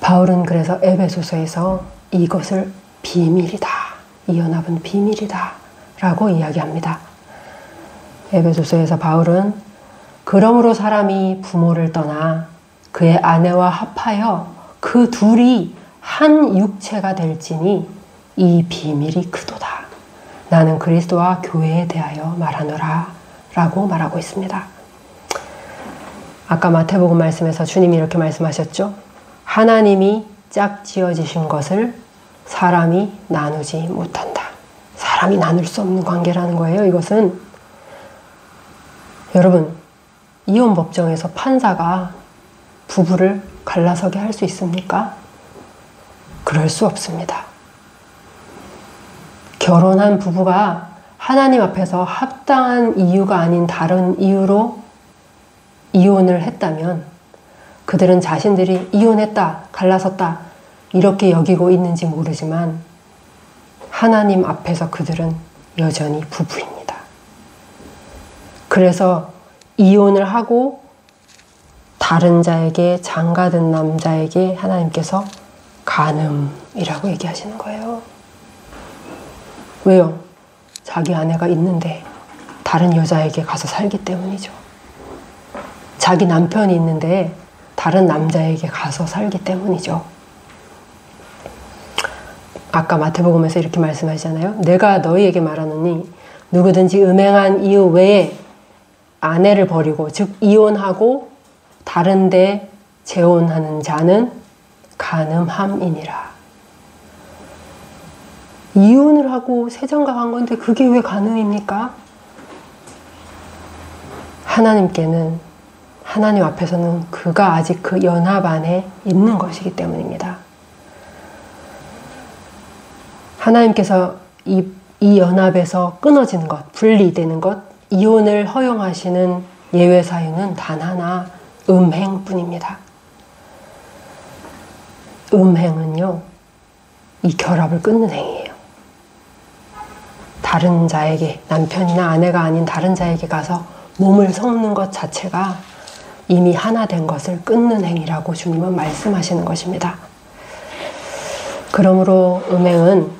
S1: 바울은 그래서 에베소서에서 이것을 비밀이다, 이 연합은 비밀이다 라고 이야기합니다. 에베소서에서 바울은 그러므로 사람이 부모를 떠나 그의 아내와 합하여 그 둘이 한 육체가 될지니 이 비밀이 크도다. 나는 그리스도와 교회에 대하여 말하노라 라고 말하고 있습니다. 아까 마태복음 말씀에서 주님이 이렇게 말씀하셨죠. 하나님이 짝지어지신 것을 사람이 나누지 못한다. 사람이 나눌 수 없는 관계라는 거예요. 이것은 여러분, 이혼 법정에서 판사가 부부를 갈라서게 할 수 있습니까? 그럴 수 없습니다. 결혼한 부부가 하나님 앞에서 합당한 이유가 아닌 다른 이유로 이혼을 했다면 그들은 자신들이 이혼했다, 갈라섰다 이렇게 여기고 있는지 모르지만 하나님 앞에서 그들은 여전히 부부입니다. 그래서 이혼을 하고 다른 자에게 장가든 남자에게 하나님께서 간음이라고 얘기하시는 거예요. 왜요? 자기 아내가 있는데 다른 여자에게 가서 살기 때문이죠. 자기 남편이 있는데 다른 남자에게 가서 살기 때문이죠. 아까 마태복음에서 이렇게 말씀하시잖아요. 내가 너희에게 말하노니 누구든지 음행한 이유 외에 아내를 버리고 즉 이혼하고 다른 데 재혼하는 자는 간음함이니라. 이혼을 하고 새장가 간 건데 그게 왜 간음입니까? 하나님께는, 하나님 앞에서는 그가 아직 그 연합 안에 있는 것이기 때문입니다. 하나님께서 이 연합에서 끊어지는 것, 분리되는 것, 이혼을 허용하시는 예외 사유는 단 하나, 음행뿐입니다. 음행은요, 이 결합을 끊는 행위예요. 다른 자에게, 남편이나 아내가 아닌 다른 자에게 가서 몸을 섞는 것 자체가 이미 하나 된 것을 끊는 행위라고 주님은 말씀하시는 것입니다. 그러므로 음행은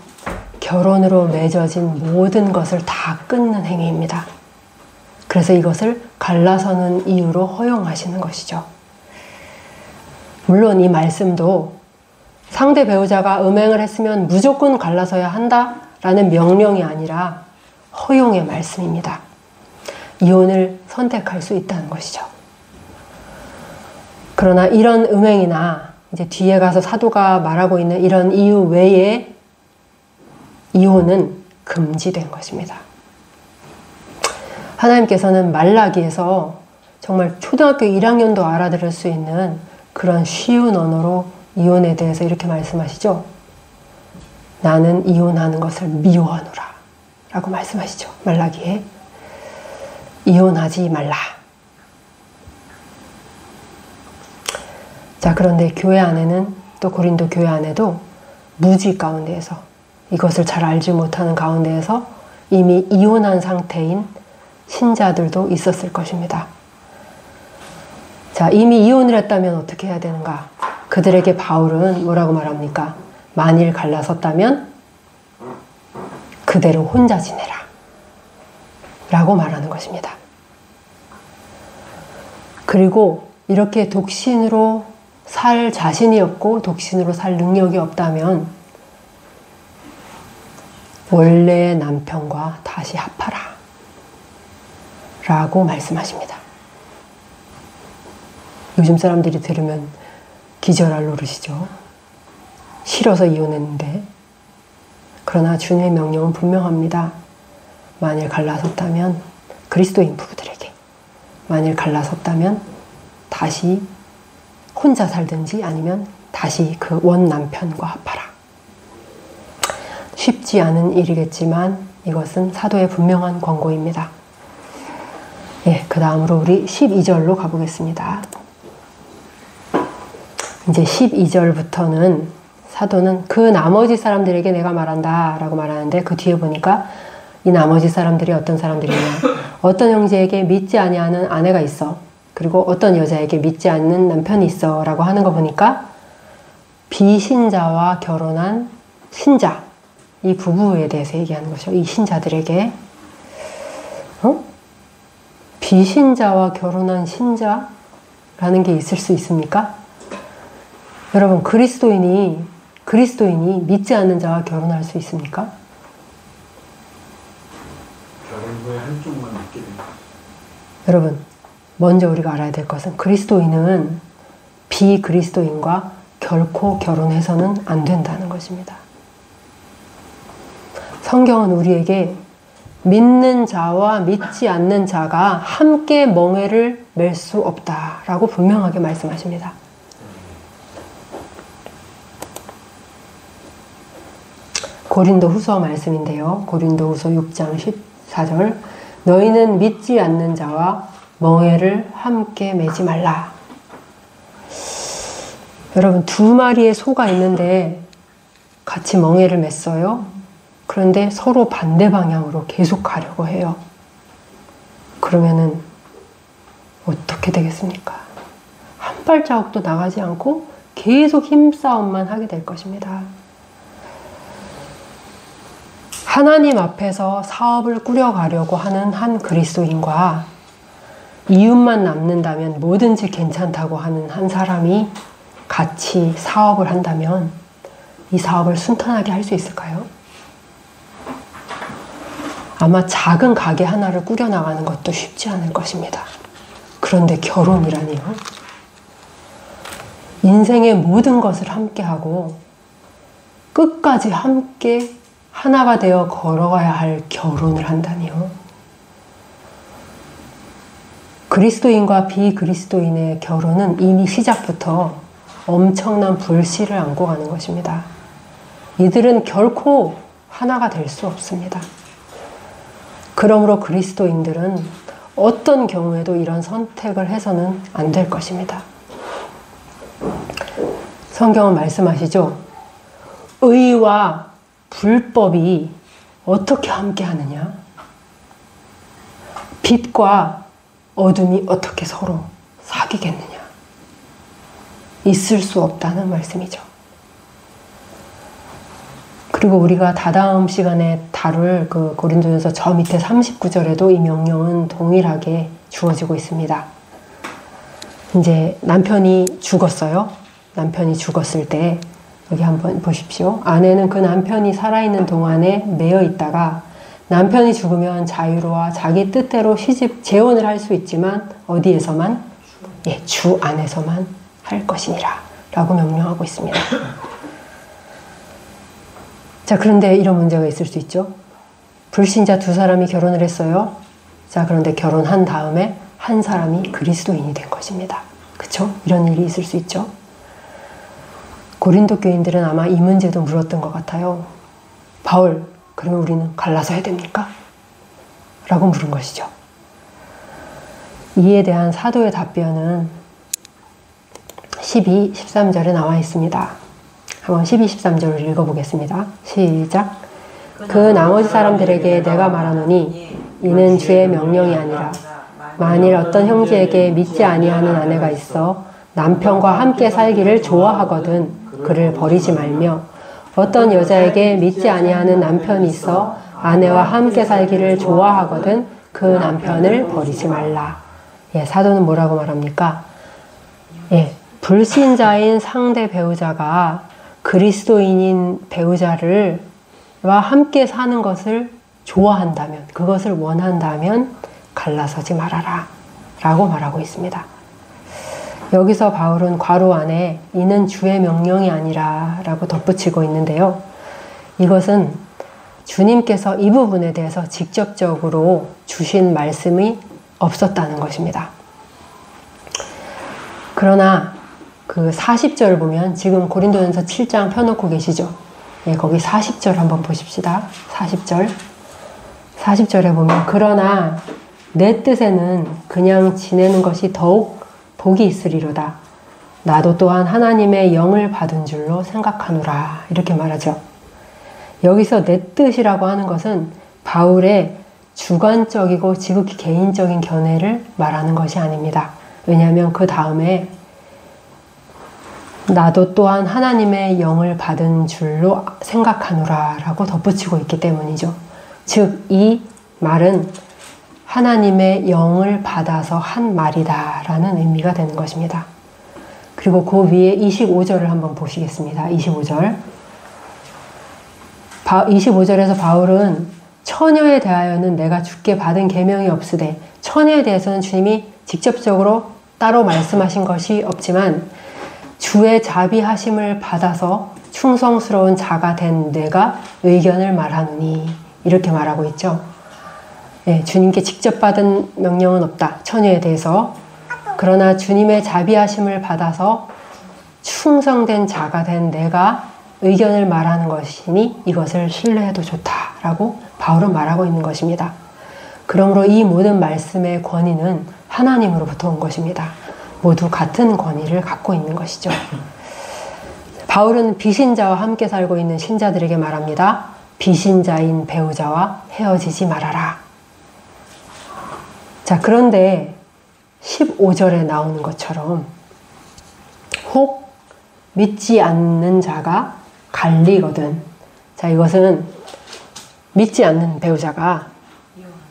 S1: 결혼으로 맺어진 모든 것을 다 끊는 행위입니다. 그래서 이것을 갈라서는 이유로 허용하시는 것이죠. 물론 이 말씀도 상대 배우자가 음행을 했으면 무조건 갈라서야 한다라는 명령이 아니라 허용의 말씀입니다. 이혼을 선택할 수 있다는 것이죠. 그러나 이런 음행이나 이제 뒤에 가서 사도가 말하고 있는 이런 이유 외에 이혼은 금지된 것입니다. 하나님께서는 말라기에서 정말 초등학교 1학년도 알아들을 수 있는 그런 쉬운 언어로 이혼에 대해서 이렇게 말씀하시죠. 나는 이혼하는 것을 미워하노라 라고 말씀하시죠. 말라기에 이혼하지 말라. 자, 그런데 교회 안에는, 또 고린도 교회 안에도 무지 가운데에서, 이것을 잘 알지 못하는 가운데에서 이미 이혼한 상태인 신자들도 있었을 것입니다. 자, 이미 이혼을 했다면 어떻게 해야 되는가? 그들에게 바울은 뭐라고 말합니까? 만일 갈라섰다면 그대로 혼자 지내라 라고 말하는 것입니다. 그리고 이렇게 독신으로 살 자신이 없고 독신으로 살 능력이 없다면 원래의 남편과 다시 합하라 라고 말씀하십니다. 요즘 사람들이 들으면 기절할 노릇이죠. 싫어서 이혼했는데. 그러나 주님의 명령은 분명합니다. 만일 갈라섰다면, 그리스도인 부부들에게 만일 갈라섰다면 다시 혼자 살든지 아니면 다시 그 원 남편과 합하라. 쉽지 않은 일이겠지만 이것은 사도의 분명한 권고입니다. 예, 그 다음으로 우리 12절로 가보겠습니다. 이제 12절부터는 사도는 그 나머지 사람들에게 내가 말한다 라고 말하는데, 그 뒤에 보니까 이 나머지 사람들이 어떤 사람들이냐, 어떤 형제에게 믿지 아니하는 아내가 있어, 그리고 어떤 여자에게 믿지 않는 남편이 있어 라고 하는 거 보니까 비신자와 결혼한 신자, 이 부부에 대해서 얘기하는 것이죠. 이 신자들에게. 비신자와 결혼한 신자라는 게 있을 수 있습니까? 여러분, 그리스도인이 믿지 않는 자와 결혼할 수 있습니까?
S2: 결혼 후에 한쪽만 믿게 됩니다.
S1: 여러분, 먼저 우리가 알아야 될 것은 그리스도인은 비그리스도인과 결코 결혼해서는 안 된다는 것입니다. 성경은 우리에게 믿는 자와 믿지 않는 자가 함께 멍에를 맬 수 없다라고 분명하게 말씀하십니다. 고린도후서 말씀인데요. 고린도후서 6장 14절, 너희는 믿지 않는 자와 멍에를 함께 매지 말라. 여러분, 두 마리의 소가 있는데 같이 멍에를 맸어요. 그런데 서로 반대 방향으로 계속 가려고 해요. 그러면은 어떻게 되겠습니까? 한 발자국도 나가지 않고 계속 힘싸움만 하게 될 것입니다. 하나님 앞에서 사업을 꾸려가려고 하는 한 그리스도인과 이웃만 남는다면 뭐든지 괜찮다고 하는 한 사람이 같이 사업을 한다면 이 사업을 순탄하게 할 수 있을까요? 아마 작은 가게 하나를 꾸려나가는 것도 쉽지 않을 것입니다. 그런데 결혼이라니요? 인생의 모든 것을 함께하고 끝까지 함께 하나가 되어 걸어가야 할 결혼을 한다니요? 그리스도인과 비그리스도인의 결혼은 이미 시작부터 엄청난 불씨를 안고 가는 것입니다. 이들은 결코 하나가 될 수 없습니다. 그러므로 그리스도인들은 어떤 경우에도 이런 선택을 해서는 안 될 것입니다. 성경은 말씀하시죠. 의와 불법이 어떻게 함께 하느냐? 빛과 어둠이 어떻게 서로 사귀겠느냐? 있을 수 없다는 말씀이죠. 그리고 우리가 다다음 시간에 다룰 그 고린도전서 저 밑에 39절에도 이 명령은 동일하게 주어지고 있습니다. 이제 남편이 죽었어요. 남편이 죽었을 때 여기 한번 보십시오. 아내는 그 남편이 살아있는 동안에 매여 있다가 남편이 죽으면 자유로워 자기 뜻대로 시집 재혼을 할 수 있지만 어디에서만? 예, 주 안에서만 할 것이니라 라고 명령하고 있습니다. 자, 그런데 이런 문제가 있을 수 있죠. 불신자 두 사람이 결혼을 했어요. 자, 그런데 결혼한 다음에 한 사람이 그리스도인이 된 것입니다. 그쵸? 이런 일이 있을 수 있죠. 고린도 교인들은 아마 이 문제도 물었던 것 같아요. 바울, 그러면 우리는 갈라서 해야 됩니까? 라고 물은 것이죠. 이에 대한 사도의 답변은 12, 13절에 나와 있습니다. 한번 12, 13절을 읽어보겠습니다. 시작. 그 나머지 사람들에게 내가 말하노니 이는 주의 명령이 아니라 만일 어떤 형제에게 믿지 아니하는 아내가 있어 남편과 함께 살기를 좋아하거든 그를 버리지 말며 어떤 여자에게 믿지 아니하는 남편이 있어 아내와 함께 살기를 좋아하거든 그 남편을 버리지 말라. 예, 사도는 뭐라고 말합니까? 예, 불신자인 상대 배우자가 그리스도인인 배우자와 함께 사는 것을 좋아한다면, 그것을 원한다면 갈라서지 말아라 라고 말하고 있습니다. 여기서 바울은 괄호 안에 이는 주의 명령이 아니라 라고 덧붙이고 있는데요. 이것은 주님께서 이 부분에 대해서 직접적으로 주신 말씀이 없었다는 것입니다. 그러나 그 40절 보면, 지금 고린도전서 7장 펴놓고 계시죠? 예, 거기 40절 한번 보십시다. 40절에 보면, 그러나 내 뜻에는 그냥 지내는 것이 더욱 복이 있으리로다. 나도 또한 하나님의 영을 받은 줄로 생각하노라. 이렇게 말하죠. 여기서 내 뜻이라고 하는 것은 바울의 주관적이고 지극히 개인적인 견해를 말하는 것이 아닙니다. 왜냐하면 그 다음에 나도 또한 하나님의 영을 받은 줄로 생각하노라 라고 덧붙이고 있기 때문이죠. 즉, 이 말은 하나님의 영을 받아서 한 말이다 라는 의미가 되는 것입니다. 그리고 그 위에 25절을 한번 보시겠습니다. 25절에서 바울은 처녀에 대하여는 내가 주께 받은 계명이 없으되, 처녀에 대해서는 주님이 직접적으로 따로 말씀하신 것이 없지만 주의 자비하심을 받아서 충성스러운 자가 된 내가 의견을 말하노니, 이렇게 말하고 있죠. 네, 주님께 직접 받은 명령은 없다, 처녀에 대해서. 그러나 주님의 자비하심을 받아서 충성된 자가 된 내가 의견을 말하는 것이니 이것을 신뢰해도 좋다라고 바울은 말하고 있는 것입니다. 그러므로 이 모든 말씀의 권위는 하나님으로부터 온 것입니다. 모두 같은 권위를 갖고 있는 것이죠. 바울은 비신자와 함께 살고 있는 신자들에게 말합니다. 비신자인 배우자와 헤어지지 말아라. 자, 그런데 15절에 나오는 것처럼 혹 믿지 않는 자가 갈리거든. 자, 이것은 믿지 않는 배우자가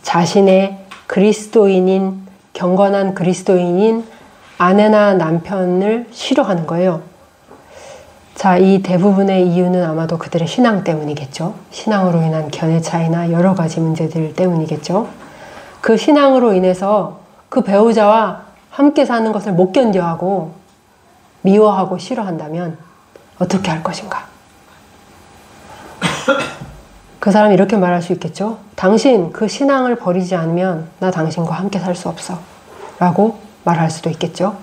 S1: 자신의 그리스도인인, 경건한 그리스도인인 아내나 남편을 싫어하는 거예요. 자, 이 대부분의 이유는 아마도 그들의 신앙 때문이겠죠. 신앙으로 인한 견해 차이나 여러 가지 문제들 때문이겠죠. 그 신앙으로 인해서 그 배우자와 함께 사는 것을 못 견뎌하고 미워하고 싫어한다면 어떻게 할 것인가? 그 사람이 이렇게 말할 수 있겠죠. 당신 그 신앙을 버리지 않으면 나 당신과 함께 살 수 없어 라고 말할 수도 있겠죠.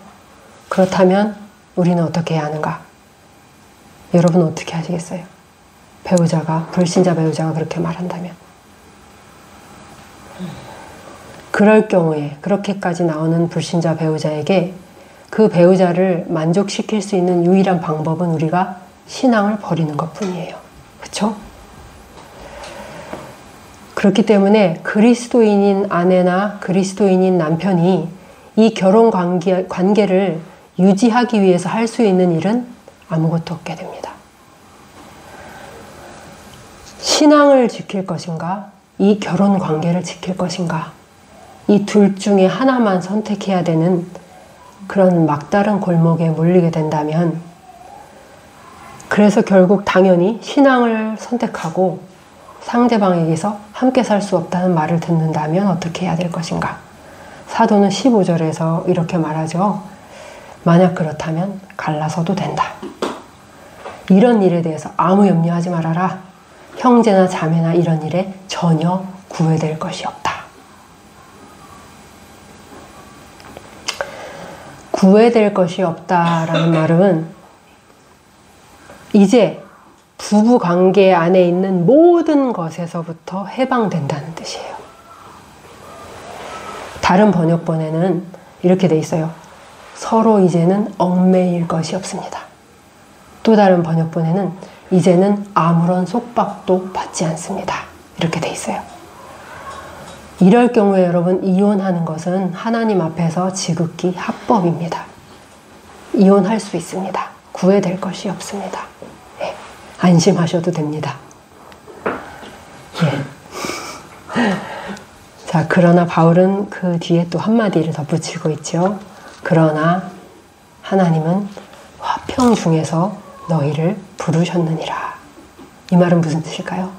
S1: 그렇다면 우리는 어떻게 해야 하는가? 여러분 어떻게 하시겠어요? 배우자가, 불신자 배우자가 그렇게 말한다면. 그럴 경우에, 그렇게까지 나오는 불신자 배우자에게 그 배우자를 만족시킬 수 있는 유일한 방법은 우리가 신앙을 버리는 것 뿐이에요. 그렇죠? 그렇기 때문에 그리스도인인 아내나 그리스도인인 남편이 이 결혼 관계를 유지하기 위해서 할 수 있는 일은 아무것도 없게 됩니다. 신앙을 지킬 것인가? 이 결혼 관계를 지킬 것인가? 이 둘 중에 하나만 선택해야 되는 그런 막다른 골목에 몰리게 된다면, 그래서 결국 당연히 신앙을 선택하고 상대방에게서 함께 살 수 없다는 말을 듣는다면 어떻게 해야 될 것인가? 사도는 15절에서 이렇게 말하죠. 만약 그렇다면 갈라서도 된다. 이런 일에 대해서 아무 염려하지 말아라. 형제나 자매나 이런 일에 전혀 구애될 것이 없다. 구애될 것이 없다라는 말은 이제 부부 관계 안에 있는 모든 것에서부터 해방된다는 뜻이에요. 다른 번역본에는 이렇게 돼 있어요. 서로 이제는 얽매일 것이 없습니다. 또 다른 번역본에는 이제는 아무런 속박도 받지 않습니다. 이렇게 돼 있어요. 이럴 경우에 여러분, 이혼하는 것은 하나님 앞에서 지극히 합법입니다. 이혼할 수 있습니다. 구애될 것이 없습니다. 네, 안심하셔도 됩니다. 네. 자, 그러나 바울은 그 뒤에 또 한마디를 덧붙이고 있죠. 그러나 하나님은 화평 중에서 너희를 부르셨느니라. 이 말은 무슨 뜻일까요?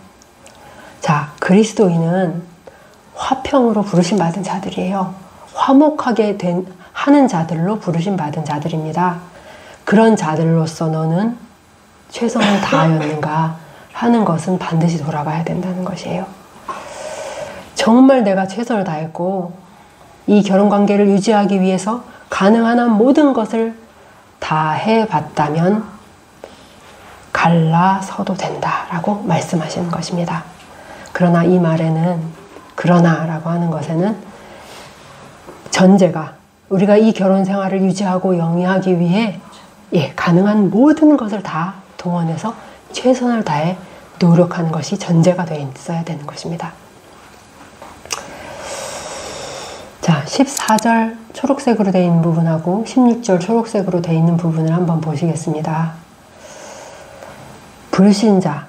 S1: 자, 그리스도인은 화평으로 부르심 받은 자들이에요. 화목하게 하는 자들로 부르심 받은 자들입니다. 그런 자들로서 너는 최선을 다하였는가 하는 것은 반드시 돌아봐야 된다는 것이에요. 정말 내가 최선을 다했고 이 결혼관계를 유지하기 위해서 가능한 한 모든 것을 다 해봤다면 갈라서도 된다라고 말씀하시는 것입니다. 그러나 이 말에는 그러나라고 하는 것에는 전제가 우리가 이 결혼 생활을 유지하고 영위하기 위해 가능한 모든 것을 다 동원해서 최선을 다해 노력하는 것이 전제가 되어 있어야 되는 것입니다. 자, 14절 초록색으로 되어 있는 부분하고 16절 초록색으로 되어 있는 부분을 한번 보시겠습니다. 불신자,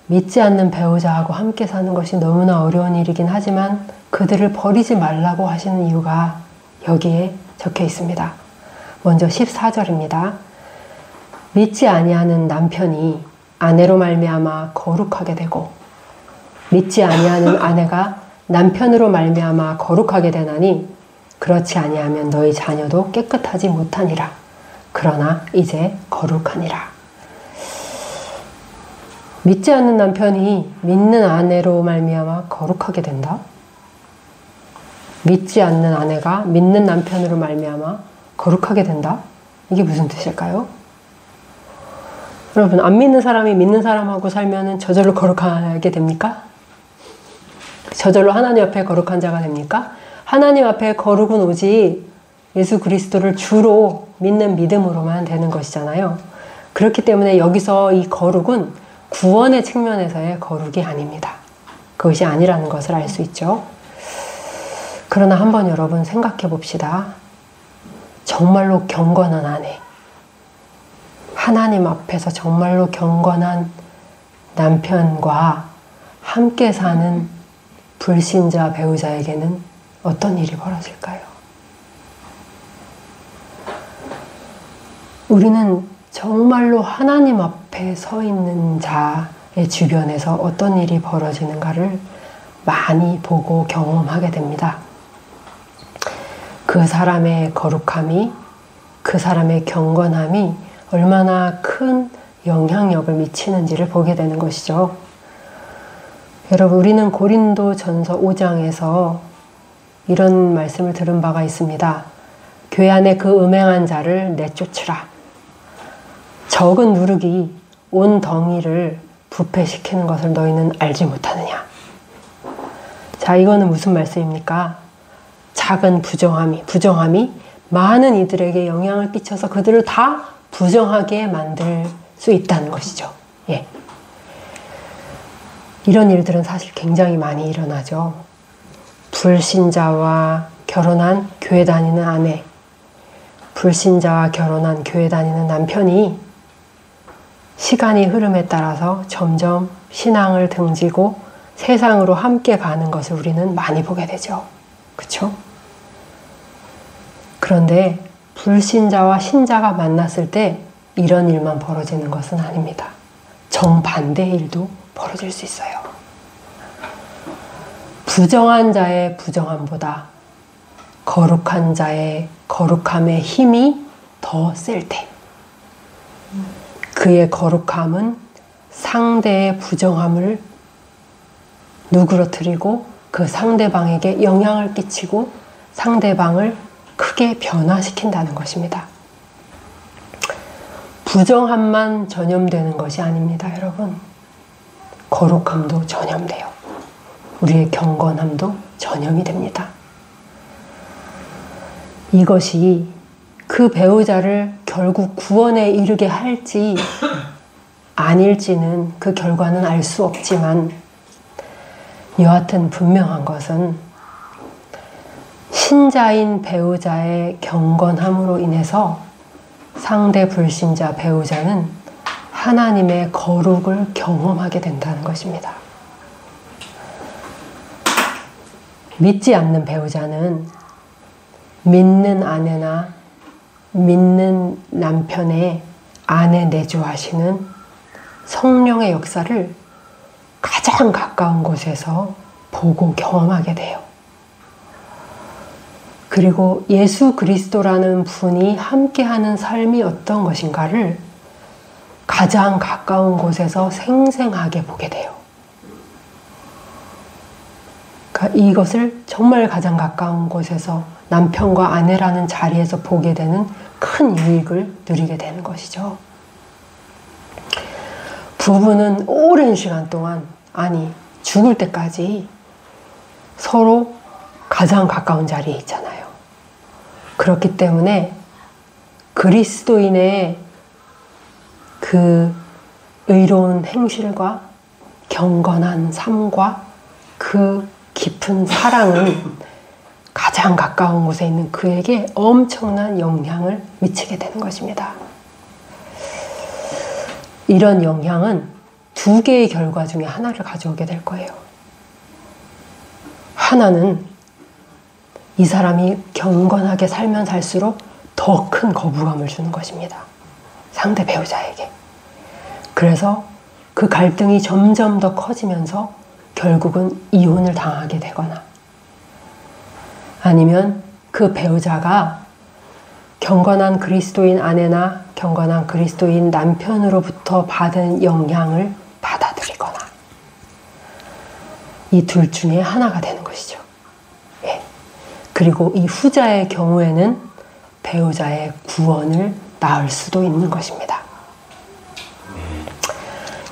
S1: 믿지 않는 배우자하고 함께 사는 것이 너무나 어려운 일이긴 하지만 그들을 버리지 말라고 하시는 이유가 여기에 적혀 있습니다. 먼저 14절입니다. 믿지 아니하는 남편이 아내로 말미암아 거룩하게 되고 믿지 아니하는 아내가 남편으로 말미암아 거룩하게 되나니 그렇지 아니하면 너희 자녀도 깨끗하지 못하니라. 그러나 이제 거룩하니라. 믿지 않는 남편이 믿는 아내로 말미암아 거룩하게 된다? 믿지 않는 아내가 믿는 남편으로 말미암아 거룩하게 된다? 이게 무슨 뜻일까요? 여러분, 안 믿는 사람이 믿는 사람하고 살면 저절로 거룩하게 됩니까? 저절로 하나님 앞에 거룩한 자가 됩니까? 하나님 앞에 거룩은 오직 예수 그리스도를 주로 믿는 믿음으로만 되는 것이잖아요. 그렇기 때문에 여기서 이 거룩은 구원의 측면에서의 거룩이 아닙니다. 그것이 아니라는 것을 알 수 있죠. 그러나 한번 여러분 생각해 봅시다. 정말로 경건한 아내, 하나님 앞에서 정말로 경건한 남편과 함께 사는 불신자 배우자에게는 어떤 일이 벌어질까요? 우리는 정말로 하나님 앞에 서 있는 자의 주변에서 어떤 일이 벌어지는가를 많이 보고 경험하게 됩니다. 그 사람의 거룩함이, 그 사람의 경건함이 얼마나 큰 영향력을 미치는지를 보게 되는 것이죠. 여러분, 우리는 고린도전서 5장에서 이런 말씀을 들은 바가 있습니다. 교회 안에 그 음행한 자를 내쫓으라. 적은 누룩이 온 덩이를 부패시키는 것을 너희는 알지 못하느냐. 자, 이거는 무슨 말씀입니까? 작은 부정함이 많은 이들에게 영향을 끼쳐서 그들을 다 부정하게 만들 수 있다는 것이죠. 예. 이런 일들은 사실 굉장히 많이 일어나죠. 불신자와 결혼한 교회 다니는 아내, 불신자와 결혼한 교회 다니는 남편이 시간이 흐름에 따라서 점점 신앙을 등지고 세상으로 함께 가는 것을 우리는 많이 보게 되죠. 그렇죠? 그런데 불신자와 신자가 만났을 때 이런 일만 벌어지는 것은 아닙니다. 정반대의 일도 벌어질 수 있어요. 부정한 자의 부정함보다 거룩한 자의 거룩함의 힘이 더 셀 때, 그의 거룩함은 상대의 부정함을 누그러뜨리고 그 상대방에게 영향을 끼치고 상대방을 크게 변화시킨다는 것입니다. 부정함만 전염되는 것이 아닙니다, 여러분. 거룩함도 전염돼요. 우리의 경건함도 전염이 됩니다. 이것이 그 배우자를 결국 구원에 이르게 할지 아닐지는 그 결과는 알 수 없지만 여하튼 분명한 것은 신자인 배우자의 경건함으로 인해서 상대 불신자 배우자는 하나님의 거룩을 경험하게 된다는 것입니다. 믿지 않는 배우자는 믿는 아내나 믿는 남편의 아내 내조하시는 성령의 역사를 가장 가까운 곳에서 보고 경험하게 돼요. 그리고 예수 그리스도라는 분이 함께하는 삶이 어떤 것인가를 가장 가까운 곳에서 생생하게 보게 돼요. 그러니까 이것을 정말 가장 가까운 곳에서 남편과 아내라는 자리에서 보게 되는 큰 유익을 누리게 되는 것이죠. 부부는 오랜 시간 동안, 아니 죽을 때까지 서로 가장 가까운 자리에 있잖아요. 그렇기 때문에 그리스도인의 그 의로운 행실과 경건한 삶과 그 깊은 사랑은 가장 가까운 곳에 있는 그에게 엄청난 영향을 미치게 되는 것입니다. 이런 영향은 두 개의 결과 중에 하나를 가져오게 될 거예요. 하나는 이 사람이 경건하게 살면 살수록 더 큰 거부감을 주는 것입니다. 상대 배우자에게. 그래서 그 갈등이 점점 더 커지면서 결국은 이혼을 당하게 되거나, 아니면 그 배우자가 경건한 그리스도인 아내나 경건한 그리스도인 남편으로부터 받은 영향을 받아들이거나, 이 둘 중에 하나가 되는 것이죠. 예. 그리고 이 후자의 경우에는 배우자의 구원을 낳을 수도 있는 것입니다.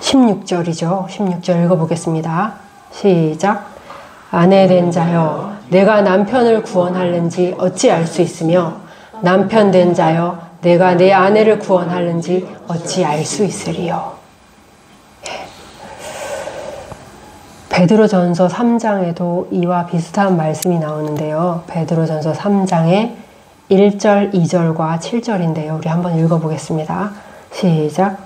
S1: 16절이죠. 16절 읽어보겠습니다. 시작. 아내 된 자여, 내가 남편을 구원하는지 어찌 알 수 있으며, 남편 된 자여, 내가 내 아내를 구원하는지 어찌 알 수 있으리요. 예. 베드로전서 3장에도 이와 비슷한 말씀이 나오는데요. 베드로전서 3장의 1절, 2절과 7절인데요. 우리 한번 읽어보겠습니다. 시작.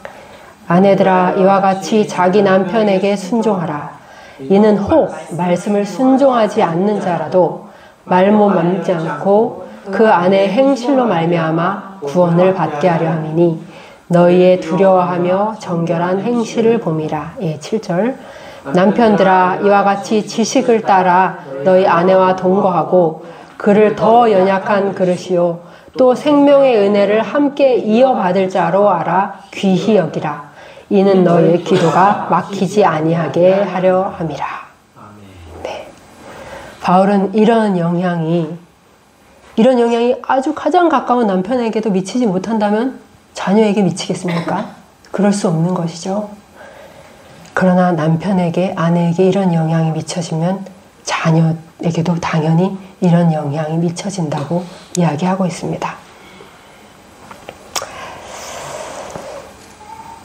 S1: 아내들아, 이와 같이 자기 남편에게 순종하라. 이는 혹 말씀을 순종하지 않는 자라도 말모 맘지 않고 그 아내의 행실로 말미암아 구원을 받게 하려 함이니 너희의 두려워하며 정결한 행실을 봄이라. 예, 7절. 남편들아, 이와 같이 지식을 따라 너희 아내와 동거하고 그를 더 연약한 그릇이요 또 생명의 은혜를 함께 이어받을 자로 알아 귀히 여기라. 이는 너희의 기도가 막히지 아니하게 하려 함이라. 네. 바울은 이런 영향이 아주 가장 가까운 남편에게도 미치지 못한다면 자녀에게 미치겠습니까? 그럴 수 없는 것이죠. 그러나 남편에게, 아내에게 이런 영향이 미쳐지면 자녀에게도 당연히 이런 영향이 미쳐진다고 이야기하고 있습니다.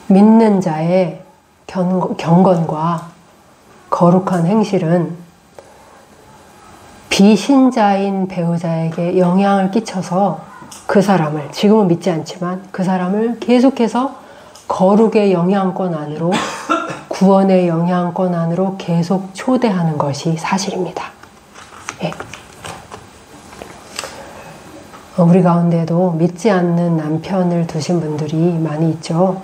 S1: 믿는 자의 경건과 거룩한 행실은 비신자인 배우자에게 영향을 끼쳐서 그 사람을, 지금은 믿지 않지만 그 사람을 계속해서 거룩의 영향권 안으로, 구원의 영향권 안으로 계속 초대하는 것이 사실입니다. 예. 우리 가운데도 믿지 않는 남편을 두신 분들이 많이 있죠.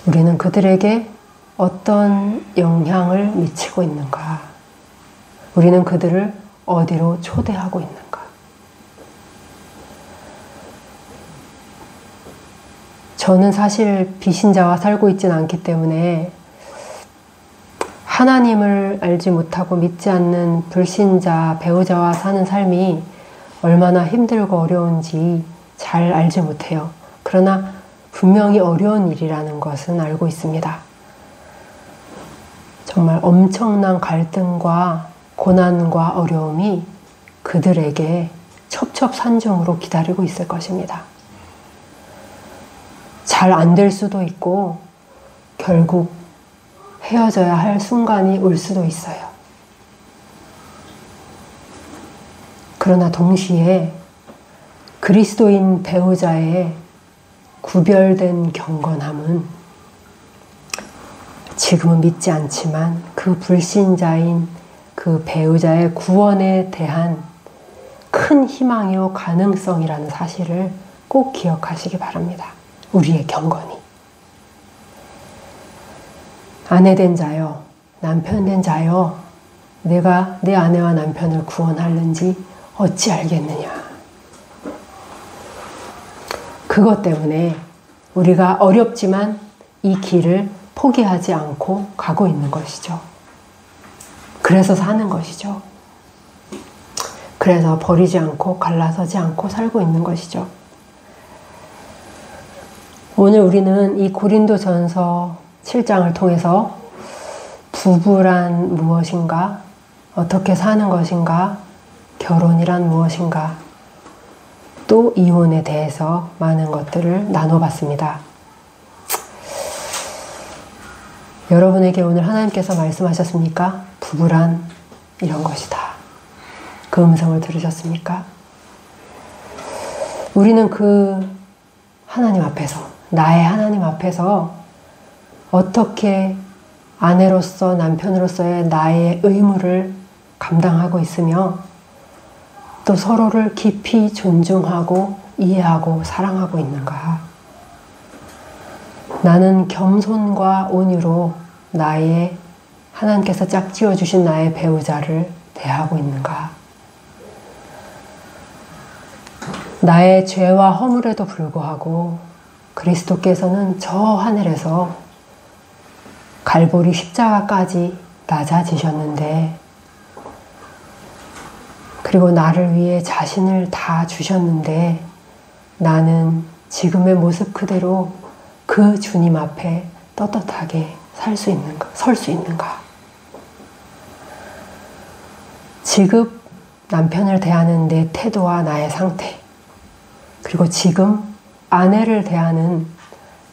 S1: 우리는 그들에게 어떤 영향을 미치고 있는가? 우리는 그들을 어디로 초대하고 있는가? 저는 사실 비신자와 살고 있지는 않기 때문에 하나님을 알지 못하고 믿지 않는 불신자 배우자와 사는 삶이 얼마나 힘들고 어려운지 잘 알지 못해요. 그러나 분명히 어려운 일이라는 것은 알고 있습니다. 정말 엄청난 갈등과 고난과 어려움이 그들에게 첩첩산중으로 기다리고 있을 것입니다. 잘 안 될 수도 있고 결국 헤어져야 할 순간이 올 수도 있어요. 그러나 동시에 그리스도인 배우자의 구별된 경건함은 지금은 믿지 않지만 그 불신자인 그 배우자의 구원에 대한 큰 큰 희망이요 가능성이라는 사실을 꼭 기억하시기 바랍니다. 우리의 경건이. 아내 된 자여, 남편 된 자여, 내가 내 아내와 남편을 구원하는지 어찌 알겠느냐. 그것 때문에 우리가 어렵지만 이 길을 포기하지 않고 가고 있는 것이죠. 그래서 사는 것이죠. 그래서 버리지 않고 갈라서지 않고 살고 있는 것이죠. 오늘 우리는 이 고린도전서 7장을 통해서 부부란 무엇인가, 어떻게 사는 것인가, 결혼이란 무엇인가, 또 이혼에 대해서 많은 것들을 나눠봤습니다. 여러분에게 오늘 하나님께서 말씀하셨습니까? 부부란 이런 것이다. 그 음성을 들으셨습니까? 우리는 그 하나님 앞에서, 나의 하나님 앞에서 어떻게 아내로서 남편으로서의 나의 의무를 감당하고 있으며 또 서로를 깊이 존중하고 이해하고 사랑하고 있는가? 나는 겸손과 온유로 나의 하나님께서 짝지어 주신 나의 배우자를 대하고 있는가? 나의 죄와 허물에도 불구하고 그리스도께서는 저 하늘에서 갈보리 십자가까지 낮아지셨는데, 그리고 나를 위해 자신을 다 주셨는데 나는 지금의 모습 그대로 그 주님 앞에 떳떳하게 설 수 있는가? 지금 남편을 대하는 내 태도와 나의 상태, 그리고 지금 아내를 대하는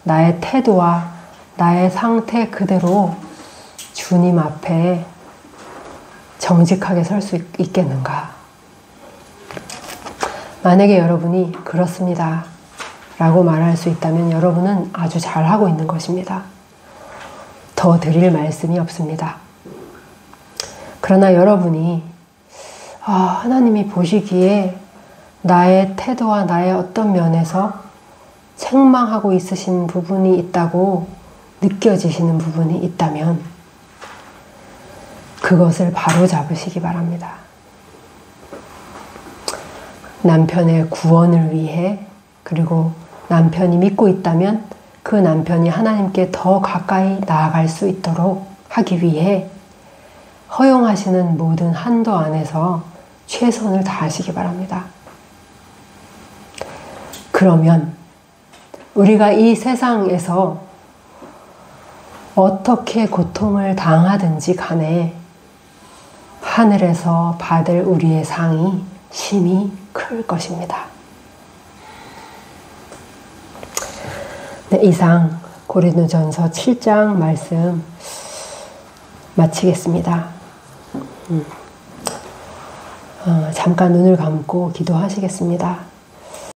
S1: 나의 태도와 나의 상태 그대로 주님 앞에 정직하게 설 수 있겠는가? 만약에 여러분이 그렇습니다 라고 말할 수 있다면 여러분은 아주 잘하고 있는 것입니다. 더 드릴 말씀이 없습니다. 그러나 여러분이 하나님이 보시기에 나의 태도와 나의 어떤 면에서 책망하고 있으신 부분이 있다고 느껴지시는 부분이 있다면 그것을 바로 잡으시기 바랍니다. 남편의 구원을 위해, 그리고 남편이 믿고 있다면 그 남편이 하나님께 더 가까이 나아갈 수 있도록 하기 위해 허용하시는 모든 한도 안에서 최선을 다하시기 바랍니다. 그러면 우리가 이 세상에서 어떻게 고통을 당하든지 간에 하늘에서 받을 우리의 상이 심히 클 것입니다. 네, 이상 고린도전서 7장 말씀 마치겠습니다. 잠깐 눈을 감고 기도하시겠습니다.